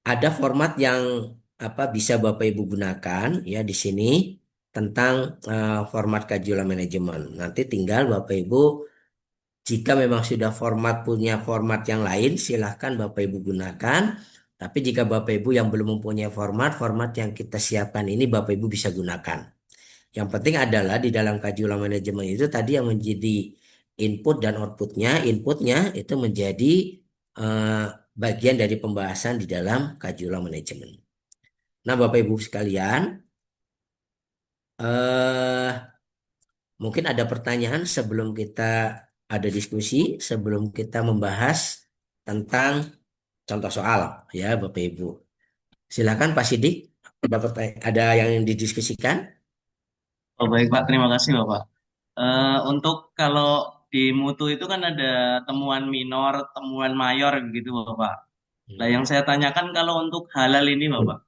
ada format yang bisa Bapak Ibu gunakan ya di sini tentang format kaji ulang manajemen. Nanti tinggal Bapak Ibu jika memang sudah punya format yang lain, silahkan Bapak Ibu gunakan. Tapi jika Bapak Ibu yang belum mempunyai format yang kita siapkan ini Bapak Ibu bisa gunakan. Yang penting adalah di dalam kaji ulang manajemen itu tadi yang menjadi input dan inputnya itu menjadi eh, bagian dari pembahasan di dalam kaji ulang manajemen. Nah, Bapak Ibu sekalian, eh, mungkin ada pertanyaan sebelum kita ada diskusi, sebelum kita membahas tentang contoh soal, ya Bapak Ibu. Silakan Pak Sidik, ada yang didiskusikan?
Oh baik Pak, terima kasih Bapak. Untuk kalau di mutu itu kan ada temuan minor, temuan mayor gitu Bapak. Nah yang saya tanyakan kalau untuk halal ini Bapak,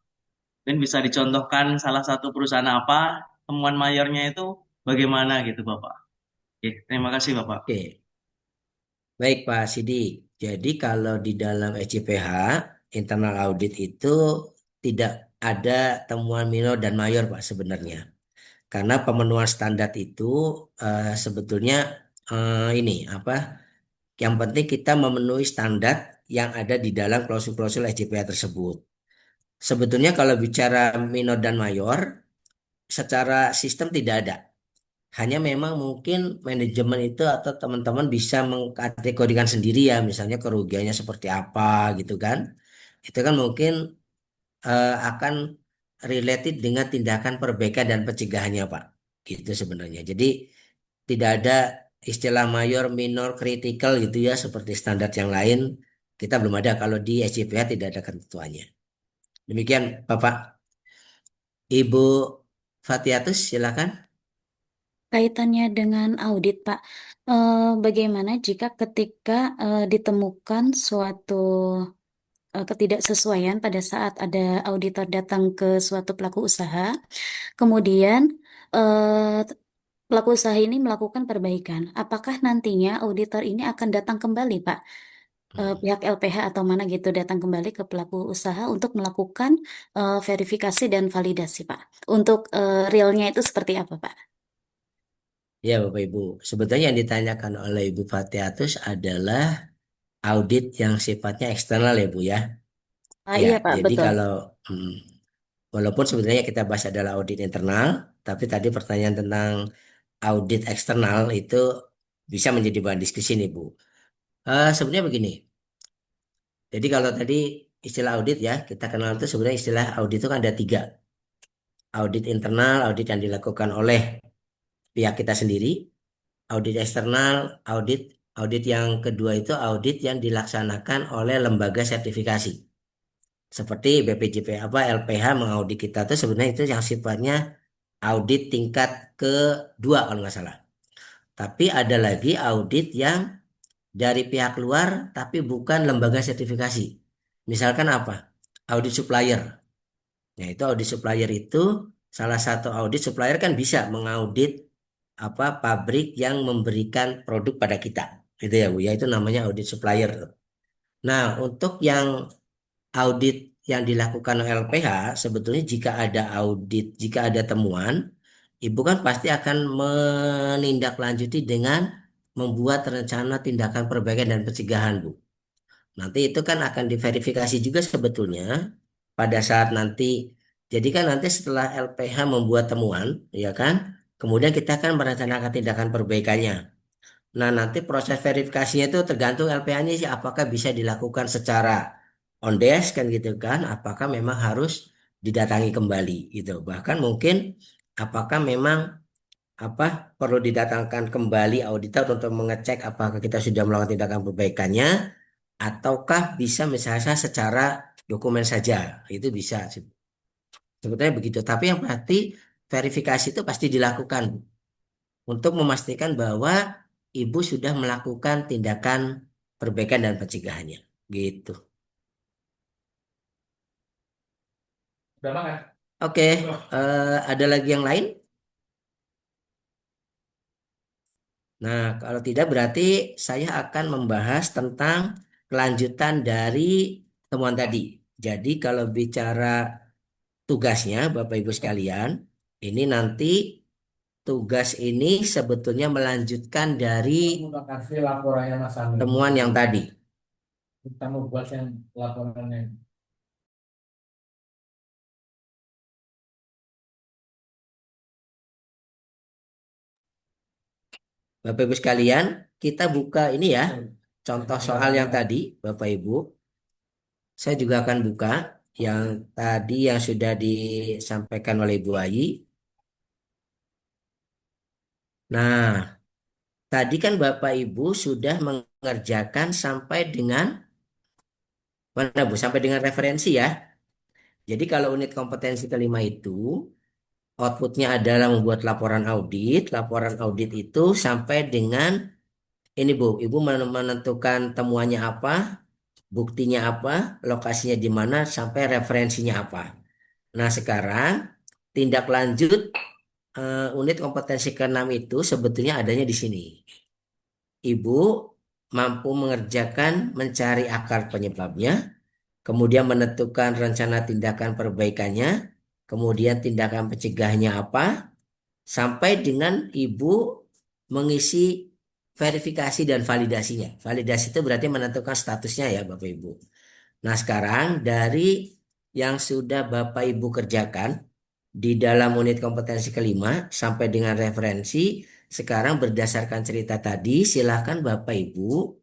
mungkin bisa dicontohkan salah satu perusahaan apa, temuan mayornya itu bagaimana gitu Bapak. Oke, terima kasih Bapak.
Oke. Baik Pak Sidik, jadi kalau di dalam ECPH, internal audit itu tidak ada temuan minor dan mayor Pak sebenarnya. Karena pemenuhan standar itu sebetulnya ini yang penting kita memenuhi standar yang ada di dalam klausul-klausul SJPA tersebut. Sebetulnya kalau bicara minor dan mayor, secara sistem tidak ada. Hanya memang mungkin manajemen itu atau teman-teman bisa mengkategorikan sendiri ya, misalnya kerugiannya seperti apa gitu kan. Itu kan mungkin akan related dengan tindakan perbaikan dan pencegahannya, Pak. Gitu sebenarnya. Jadi tidak ada istilah mayor, minor, kritikal gitu ya seperti standar yang lain. Kita belum ada kalau di SJPH tidak ada ketentuannya. Demikian, Bapak. Ibu Fatiatus, silakan.
Kaitannya dengan audit, Pak. Bagaimana jika ketika ditemukan suatu ketidaksesuaian pada saat ada auditor datang ke suatu pelaku usaha, kemudian eh, pelaku usaha ini melakukan perbaikan. Apakah nantinya auditor ini akan datang kembali, Pak? Pihak LPH atau mana gitu datang kembali ke pelaku usaha untuk melakukan verifikasi dan validasi, Pak. Untuk realnya itu seperti apa, Pak?
Ya, Bapak Ibu. Sebetulnya yang ditanyakan oleh Ibu Fatiatus adalah audit yang sifatnya eksternal ya, Bu ya. Ya,
Iya, Pak,
jadi
betul.
kalau hmm, walaupun sebenarnya kita bahas adalah audit internal, tapi tadi pertanyaan tentang audit eksternal itu bisa menjadi bahan diskusi nih, Bu. Sebenarnya begini. Jadi kalau tadi istilah audit ya, kita kenal itu sebenarnya istilah audit itu kan ada tiga. Audit internal, audit yang dilakukan oleh pihak kita sendiri. Audit eksternal, audit audit yang kedua itu audit yang dilaksanakan oleh lembaga sertifikasi. Seperti BPJP apa LPH mengaudit kita itu sebenarnya itu yang sifatnya audit tingkat kedua kalau nggak salah. Tapi ada lagi audit yang dari pihak luar tapi bukan lembaga sertifikasi. Misalkan apa? Audit supplier. Nah, itu audit supplier itu salah satu audit supplier kan bisa mengaudit apa pabrik yang memberikan produk pada kita. Gitu ya, Bu. Ya, itu namanya audit supplier. Nah, untuk yang audit yang dilakukan oleh LPH, sebetulnya jika ada audit, jika ada temuan, Ibu kan pasti akan menindaklanjuti dengan membuat rencana tindakan perbaikan dan pencegahan, Bu. Nanti itu kan akan diverifikasi juga sebetulnya pada saat nanti. Jadi kan nanti setelah LPH membuat temuan, ya kan, kemudian kita akan merencanakan tindakan perbaikannya. Nah, nanti proses verifikasinya itu tergantung LPH-nya sih apakah bisa dilakukan secara on desk kan gitu kan, apakah memang harus didatangi kembali gitu. Bahkan mungkin apakah memang apa perlu didatangkan kembali auditor untuk mengecek apakah kita sudah melakukan tindakan perbaikannya ataukah bisa misalnya secara dokumen saja. Itu bisa sih. Sebetulnya begitu. Tapi yang pasti verifikasi itu pasti dilakukan untuk memastikan bahwa ibu sudah melakukan tindakan perbaikan dan pencegahannya. Gitu.
Udah makan?
Oke, ada lagi yang lain? Nah, kalau tidak berarti saya akan membahas tentang kelanjutan dari temuan tadi. Jadi kalau bicara tugasnya, Bapak Ibu sekalian, ini nanti tugas ini sebetulnya melanjutkan dari
Udah kasih laporannya Mas Amin.
temuan yang tadi.
Kita mau buat yang laporannya.
Bapak Ibu sekalian, kita buka ini ya, contoh soal yang tadi, Bapak Ibu. Saya juga akan buka yang tadi yang sudah disampaikan oleh Ibu Ayi. Nah, tadi kan Bapak Ibu sudah mengerjakan sampai dengan mana Bu? Sampai dengan referensi ya. Jadi kalau unit kompetensi kelima itu outputnya adalah membuat laporan audit. Laporan audit itu sampai dengan ini Bu, Ibu menentukan temuannya apa, buktinya apa, lokasinya di mana, sampai referensinya apa. Nah sekarang tindak lanjut unit kompetensi keenam itu sebetulnya adanya di sini. Ibu mampu mengerjakan mencari akar penyebabnya, kemudian menentukan rencana tindakan perbaikannya, kemudian tindakan pencegahannya apa, sampai dengan ibu mengisi verifikasi dan validasinya. Validasi itu berarti menentukan statusnya ya Bapak Ibu. Nah, sekarang dari yang sudah Bapak Ibu kerjakan di dalam unit kompetensi kelima sampai dengan referensi, sekarang berdasarkan cerita tadi, silakan Bapak Ibu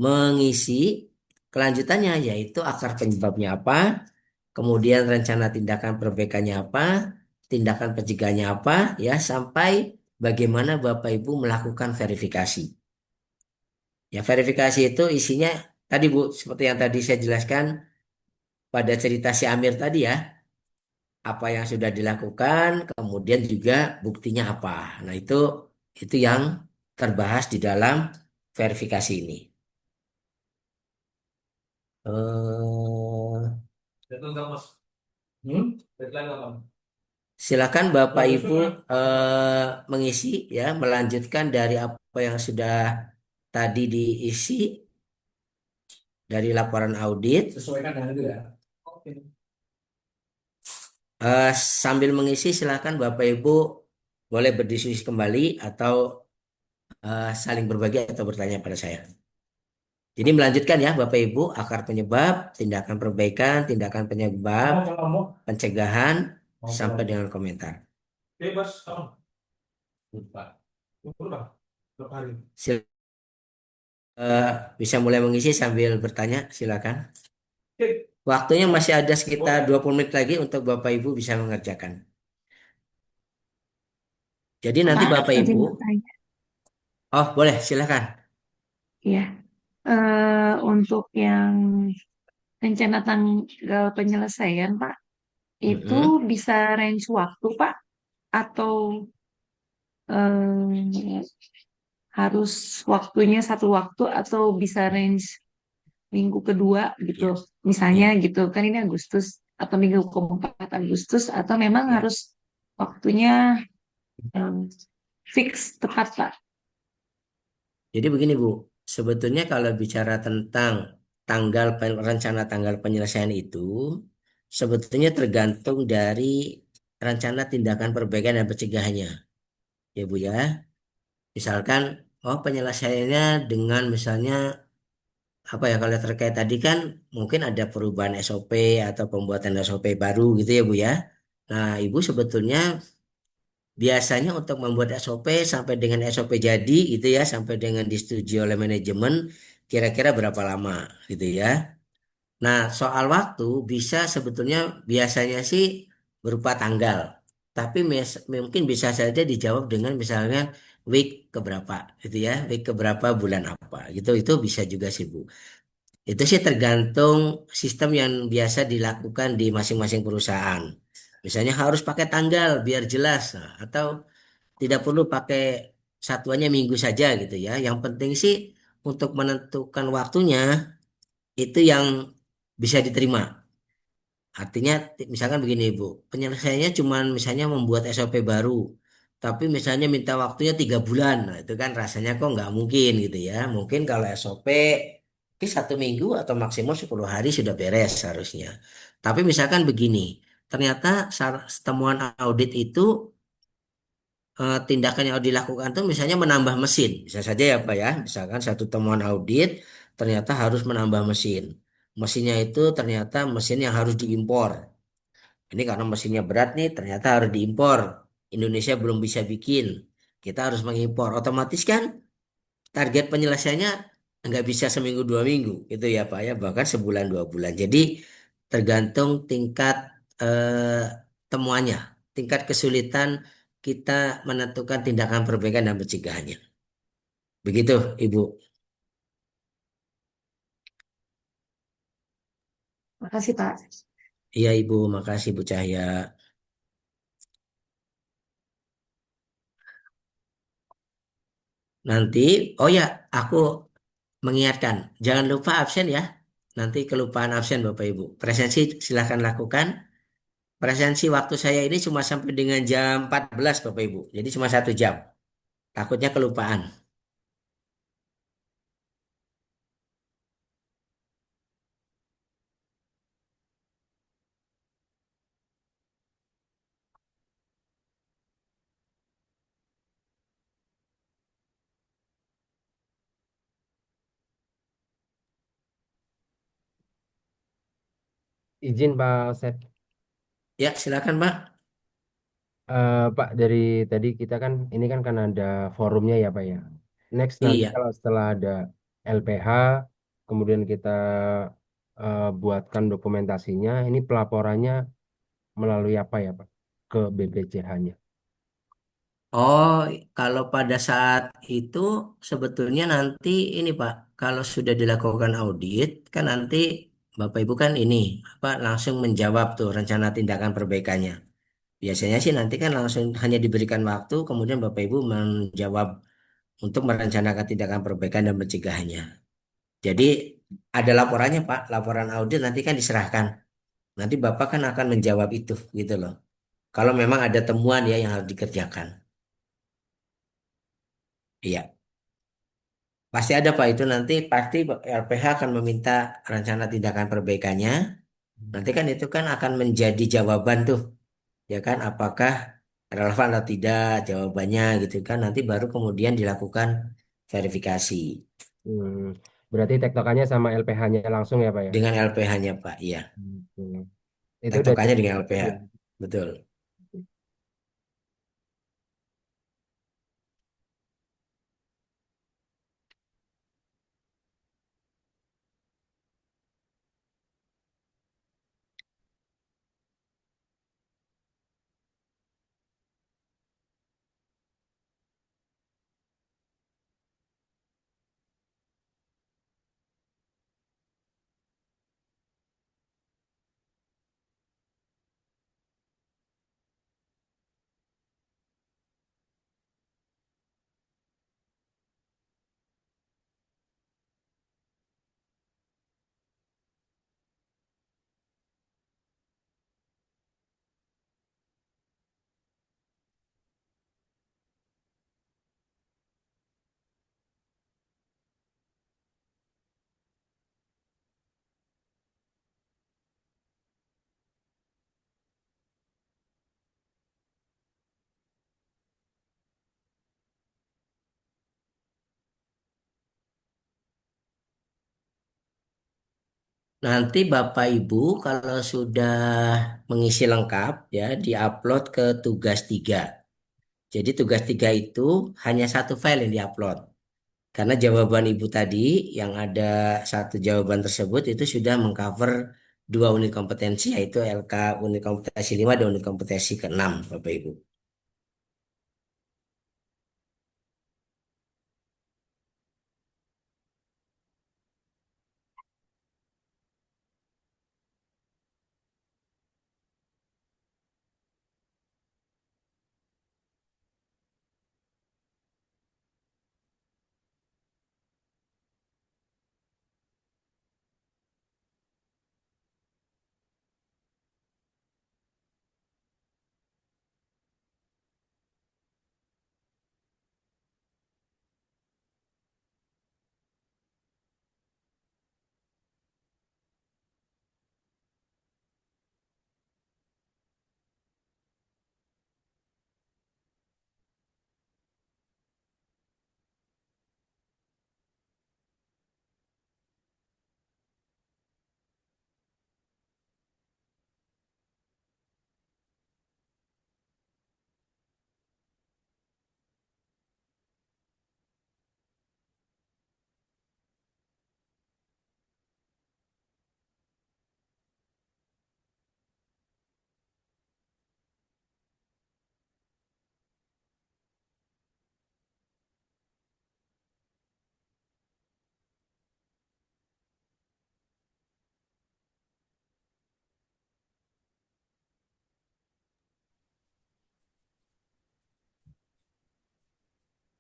mengisi kelanjutannya, yaitu akar penyebabnya apa, kemudian rencana tindakan perbaikannya apa, tindakan pencegahannya apa, ya, sampai bagaimana Bapak Ibu melakukan verifikasi. Ya, verifikasi itu isinya tadi Bu, seperti yang tadi saya jelaskan pada cerita si Amir tadi ya, apa yang sudah dilakukan, kemudian juga buktinya apa. Nah, itu yang terbahas di dalam verifikasi ini. Silakan Bapak Ibu mengisi ya, melanjutkan dari apa yang sudah tadi diisi dari laporan audit.
Sesuaikan dengan itu ya.
Eh, Sambil mengisi silakan Bapak Ibu boleh berdiskusi kembali atau saling berbagi atau bertanya pada saya. Jadi melanjutkan ya Bapak Ibu, akar penyebab, tindakan perbaikan, tindakan penyebab, pencegahan, sampai dengan komentar. Sil- Bisa mulai mengisi sambil bertanya, silakan. Waktunya masih ada sekitar 20 menit lagi untuk Bapak Ibu bisa mengerjakan. Jadi nanti
Pak,
Bapak
izin
Ibu,
bertanya.
oh boleh silakan.
Ya, untuk yang rencana tanggal penyelesaian, Pak, itu
Mm-mm.
bisa range waktu, Pak, atau eh, harus waktunya satu waktu, atau bisa range minggu kedua gitu,
Ya,
misalnya
ya,
gitu. Kan ini Agustus atau minggu keempat Agustus, atau memang
ya.
harus waktunya em, fix tepat, Pak.
Jadi begini Bu, sebetulnya kalau bicara tentang rencana tanggal penyelesaian itu, sebetulnya tergantung dari rencana tindakan perbaikan dan pencegahannya, ya Bu ya. Misalkan, oh penyelesaiannya dengan misalnya apa ya kalau terkait tadi kan mungkin ada perubahan SOP atau pembuatan SOP baru gitu ya Bu ya. Nah, Ibu sebetulnya biasanya untuk membuat SOP sampai dengan SOP jadi gitu ya, sampai dengan disetujui oleh manajemen kira-kira berapa lama gitu ya. Nah, soal waktu bisa sebetulnya biasanya sih berupa tanggal. Tapi mungkin bisa saja dijawab dengan misalnya week keberapa gitu ya, week keberapa bulan apa gitu. Itu bisa juga sih Bu. Itu sih tergantung sistem yang biasa dilakukan di masing-masing perusahaan. Misalnya harus pakai tanggal biar jelas, nah, atau tidak perlu pakai satuannya minggu saja gitu ya. Yang penting sih untuk menentukan waktunya itu yang bisa diterima. Artinya misalkan begini Ibu, penyelesaiannya cuma misalnya membuat SOP baru, tapi misalnya minta waktunya 3 bulan, nah itu kan rasanya kok nggak mungkin gitu ya. Mungkin kalau SOP mungkin 1 minggu atau maksimum 10 hari sudah beres harusnya. Tapi misalkan begini, ternyata temuan audit itu tindakan yang harus dilakukan tuh misalnya menambah mesin, bisa saja ya Pak ya. Misalkan satu temuan audit ternyata harus menambah mesin. Mesinnya itu ternyata mesin yang harus diimpor. Ini karena mesinnya berat nih, ternyata harus diimpor. Indonesia belum bisa bikin. Kita harus mengimpor. Otomatis kan target penyelesaiannya nggak bisa seminggu 2 minggu, itu ya Pak ya, bahkan sebulan 2 bulan. Jadi tergantung tingkat eh, temuannya, tingkat kesulitan kita menentukan tindakan perbaikan dan pencegahannya. Begitu, Ibu.
Makasih, Pak.
Iya, Ibu. Makasih, Bu Cahya. Nanti, oh ya, aku mengingatkan, jangan lupa absen ya. Nanti kelupaan absen Bapak Ibu. Presensi silahkan lakukan. Presensi waktu saya ini cuma sampai dengan jam 14 Bapak Ibu. Jadi cuma 1 jam. Takutnya kelupaan.
izin Pak Seth.
Ya, silakan Pak.
Pak, dari tadi kita kan ini kan ada forumnya ya Pak ya. Next nanti
Iya.
kalau setelah ada LPH, kemudian kita buatkan dokumentasinya, ini pelaporannya melalui apa ya Pak? Ke BPJH-nya.
Oh, kalau pada saat itu sebetulnya nanti ini Pak, kalau sudah dilakukan audit, kan nanti Bapak Ibu kan ini apa langsung menjawab tuh rencana tindakan perbaikannya. Biasanya sih nanti kan langsung hanya diberikan waktu, kemudian Bapak Ibu menjawab untuk merencanakan tindakan perbaikan dan pencegahannya. Jadi ada laporannya Pak, laporan audit nanti kan diserahkan. Nanti Bapak kan akan menjawab itu gitu loh. Kalau memang ada temuan ya yang harus dikerjakan. Iya. Pasti ada Pak itu nanti pasti LPH akan meminta rencana tindakan perbaikannya. Nanti kan itu kan akan menjadi jawaban tuh, ya kan? Apakah relevan atau tidak jawabannya gitu kan? Nanti baru kemudian dilakukan verifikasi
Hmm, berarti tektokannya sama LPH-nya langsung ya Pak ya?
dengan LPH-nya Pak. Iya,
Hmm. Itu udah
tektokannya
jelas
dengan
gitu
LPH.
ya.
Betul. Nanti Bapak Ibu kalau sudah mengisi lengkap ya diupload ke tugas 3. Jadi tugas 3 itu hanya satu file yang diupload. Karena jawaban Ibu tadi yang ada satu jawaban tersebut itu sudah mengcover 2 unit kompetensi yaitu LK unit kompetensi 5 dan unit kompetensi ke-6 Bapak Ibu.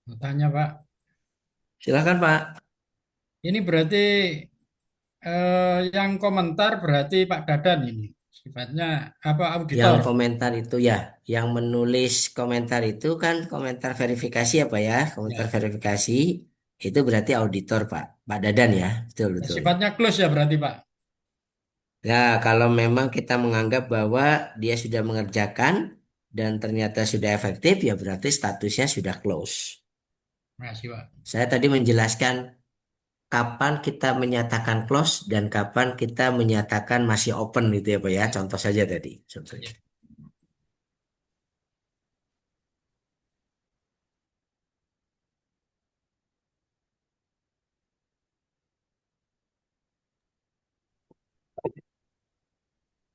Mau tanya Pak,
Silakan Pak.
ini berarti yang komentar berarti Pak Dadan ini sifatnya apa
Yang
auditor?
komentar itu ya, yang menulis komentar itu kan komentar verifikasi apa ya? Komentar
Ya,
verifikasi itu berarti auditor Pak, Pak Dadan ya, betul betul.
sifatnya close ya berarti Pak.
Ya, kalau memang kita menganggap bahwa dia sudah mengerjakan dan ternyata sudah efektif, ya berarti statusnya sudah close.
Terima kasih Pak.
Saya tadi menjelaskan kapan kita menyatakan close dan kapan kita menyatakan masih open gitu ya Pak ya. Contoh saja tadi. Contohnya.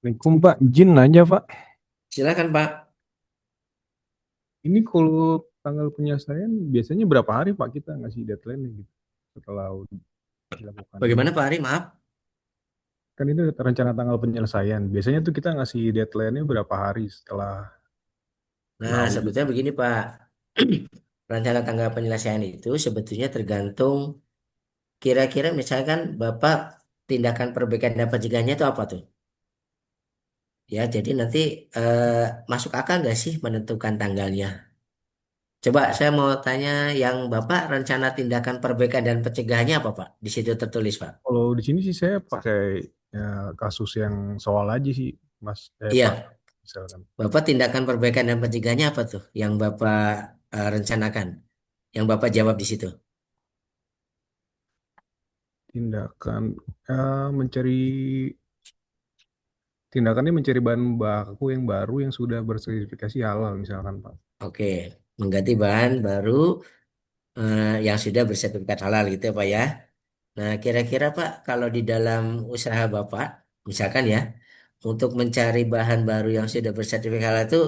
Assalamualaikum Pak, izin nanya Pak.
Silakan Pak.
Ini kalau tanggal penyelesaian biasanya berapa hari Pak kita ngasih deadline gitu setelah dilakukan ini?
Bagaimana Pak Ari? Maaf.
Kan ini rencana tanggal penyelesaian. Biasanya tuh kita ngasih deadline-nya berapa hari setelah
Nah,
audit.
sebetulnya begini Pak. Rencana tanggal penyelesaian itu sebetulnya tergantung kira-kira misalkan Bapak tindakan perbaikan dan pencegahannya itu apa tuh? Ya, jadi nanti eh, masuk akal nggak sih menentukan tanggalnya? Coba saya mau tanya yang Bapak rencana tindakan perbaikan dan pencegahannya apa Pak? Di situ tertulis Pak.
Kalau di sini sih saya pakai ya, kasus yang soal aja sih Mas, Pak,
Iya,
misalkan
Bapak tindakan perbaikan dan pencegahannya apa tuh yang Bapak rencanakan? Yang Bapak jawab di situ.
tindakan mencari tindakannya mencari bahan baku yang baru yang sudah bersertifikasi halal misalkan Pak.
Oke, mengganti bahan baru yang sudah bersertifikat halal gitu ya Pak ya. Nah, kira-kira Pak, kalau di dalam usaha Bapak, misalkan ya, untuk mencari bahan baru yang sudah bersertifikat halal itu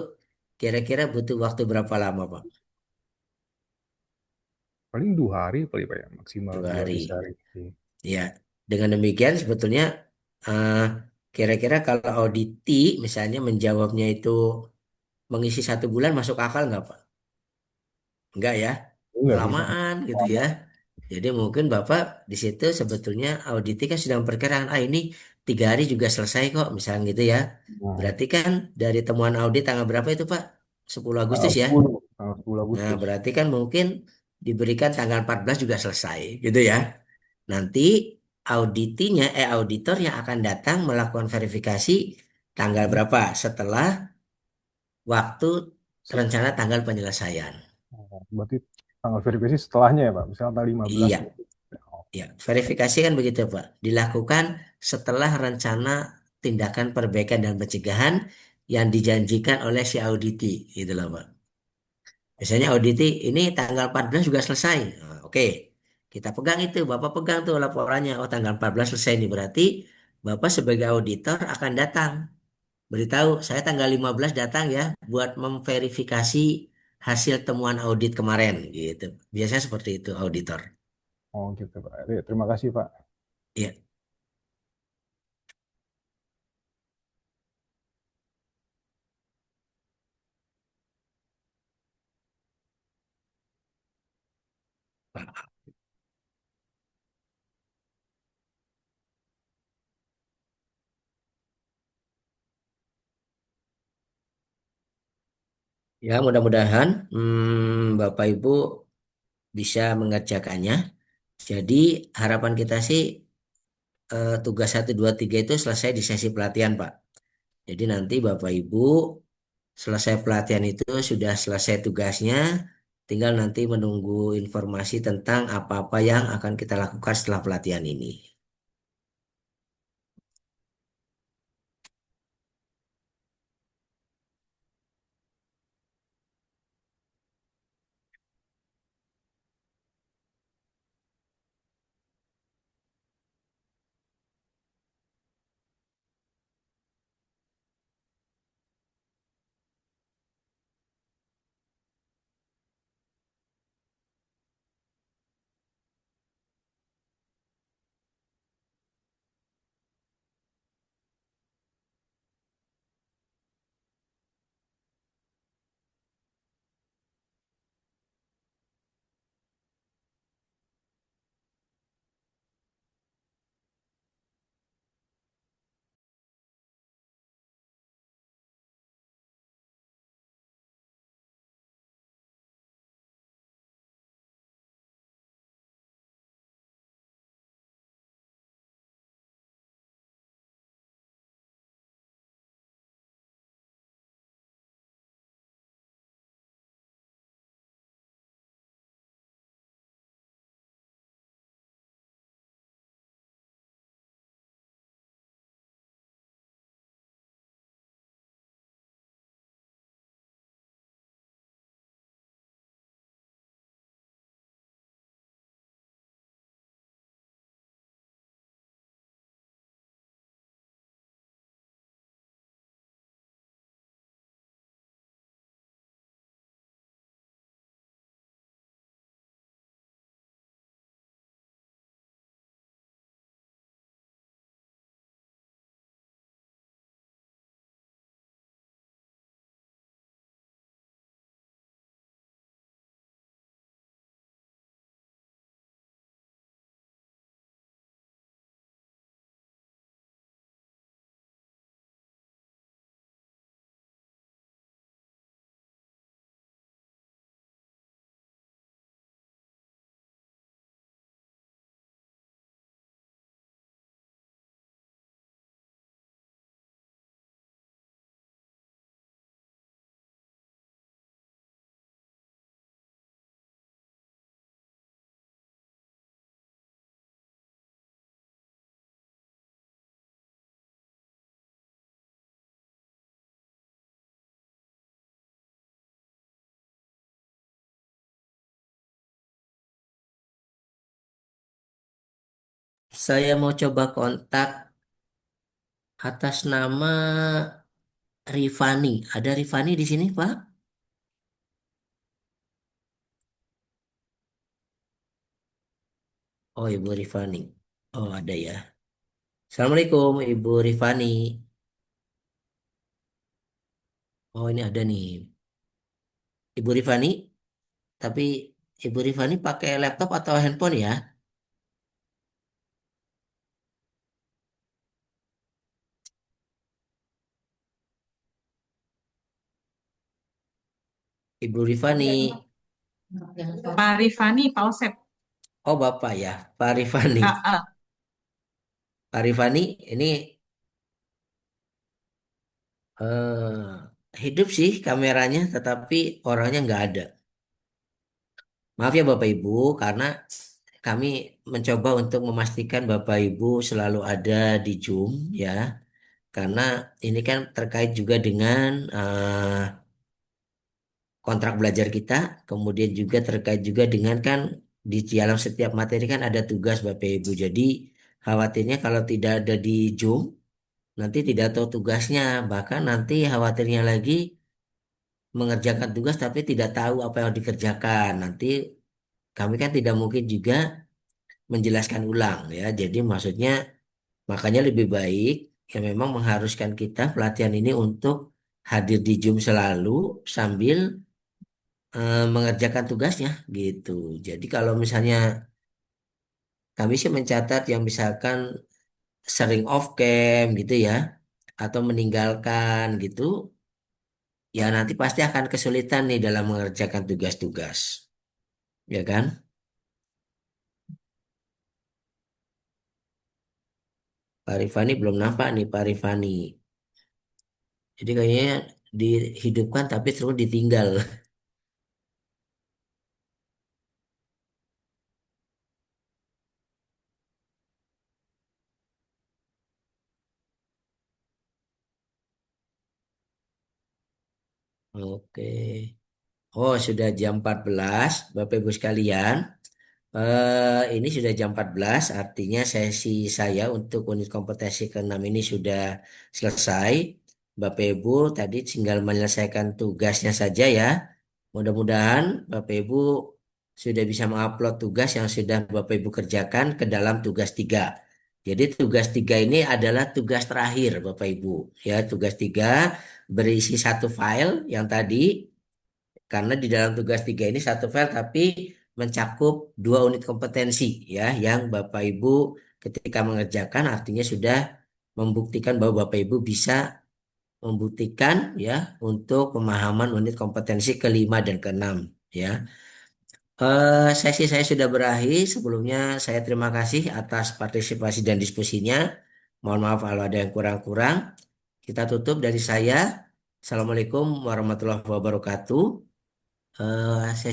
kira-kira butuh waktu berapa lama Pak?
Paling 2 hari kali Pak ya, maksimal 2 hari
2 hari.
sehari. Iya.
Ya, dengan demikian sebetulnya eh, kira-kira kalau auditi misalnya menjawabnya itu mengisi 1 bulan masuk akal nggak Pak? Enggak ya,
Enggak sih Pak.
kelamaan gitu ya. Jadi mungkin Bapak di situ sebetulnya auditi kan sudah memperkirakan, ini 3 hari juga selesai kok, misalnya gitu ya.
Nah,
Berarti kan dari temuan audit tanggal berapa itu Pak? 10
tanggal
Agustus ya.
10, tanggal 10
Nah,
Agustus.
berarti kan mungkin diberikan tanggal 14 juga selesai gitu ya. Nanti auditor yang akan datang melakukan verifikasi tanggal berapa setelah waktu
Se-
rencana tanggal penyelesaian.
Berarti tanggal verifikasi setelahnya ya Pak, misalnya tanggal 15
Iya,
gitu. Oh,
ya. Verifikasi kan begitu, Pak. Dilakukan setelah rencana tindakan perbaikan dan pencegahan yang dijanjikan oleh si auditi, gitu loh, Pak. Misalnya auditi ini tanggal 14 juga selesai. Nah, oke. Kita pegang itu, Bapak pegang tuh laporannya. Oh, tanggal 14 selesai nih. Berarti Bapak sebagai auditor akan datang. Beritahu, saya tanggal 15 datang ya buat memverifikasi hasil temuan audit kemarin gitu. Biasanya seperti itu auditor.
oh gitu Pak. Ya, terima kasih Pak.
Iya, Pak. Ya, mudah-mudahan Bapak Ibu bisa mengerjakannya. Jadi harapan kita sih tugas 1, 2, 3 itu selesai di sesi pelatihan, Pak. Jadi nanti Bapak Ibu selesai pelatihan itu sudah selesai tugasnya, tinggal nanti menunggu informasi tentang apa-apa yang akan kita lakukan setelah pelatihan ini. Saya mau coba kontak atas nama Rifani. Ada Rifani di sini, Pak? Oh, Ibu Rifani. Oh, ada ya. Assalamualaikum, Ibu Rifani. Oh, ini ada nih. Ibu Rifani, tapi Ibu Rifani pakai laptop atau handphone ya? Ibu Rifani.
Pak Rifani, Pak Osep.
Oh, Bapak ya, Pak Rifani. Pak Rifani, ini hidup sih kameranya, tetapi orangnya nggak ada. Maaf ya Bapak Ibu, karena kami mencoba untuk memastikan Bapak Ibu selalu ada di Zoom ya, karena ini kan terkait juga dengan kontrak belajar kita, kemudian juga terkait juga dengan kan di dalam setiap materi kan ada tugas Bapak Ibu. Jadi khawatirnya kalau tidak ada di Zoom, nanti tidak tahu tugasnya, bahkan nanti khawatirnya lagi mengerjakan tugas tapi tidak tahu apa yang dikerjakan. Nanti kami kan tidak mungkin juga menjelaskan ulang ya. Jadi maksudnya makanya lebih baik ya memang mengharuskan kita pelatihan ini untuk hadir di Zoom selalu sambil mengerjakan tugasnya gitu. Jadi kalau misalnya kami sih mencatat yang misalkan sering off cam gitu ya atau meninggalkan gitu ya nanti pasti akan kesulitan nih dalam mengerjakan tugas-tugas. Ya kan? Pak Rifani belum nampak nih Pak Rifani. Jadi kayaknya dihidupkan tapi terus ditinggal. Oke. Oh, sudah jam 14, Bapak Ibu sekalian. Ini sudah jam 14, artinya sesi saya untuk unit kompetensi ke-6 ini sudah selesai. Bapak Ibu tadi tinggal menyelesaikan tugasnya saja ya. Mudah-mudahan Bapak Ibu sudah bisa mengupload tugas yang sudah Bapak Ibu kerjakan ke dalam tugas 3. Jadi tugas 3 ini adalah tugas terakhir Bapak Ibu. Ya, tugas 3 berisi satu file yang tadi karena di dalam tugas 3 ini satu file tapi mencakup 2 unit kompetensi ya yang Bapak Ibu ketika mengerjakan artinya sudah membuktikan bahwa Bapak Ibu bisa membuktikan ya untuk pemahaman unit kompetensi ke-5 dan ke-6 ya. Sesi saya sudah berakhir. Sebelumnya saya terima kasih atas partisipasi dan diskusinya. Mohon maaf kalau ada yang kurang-kurang. Kita tutup dari saya. Assalamualaikum warahmatullahi wabarakatuh.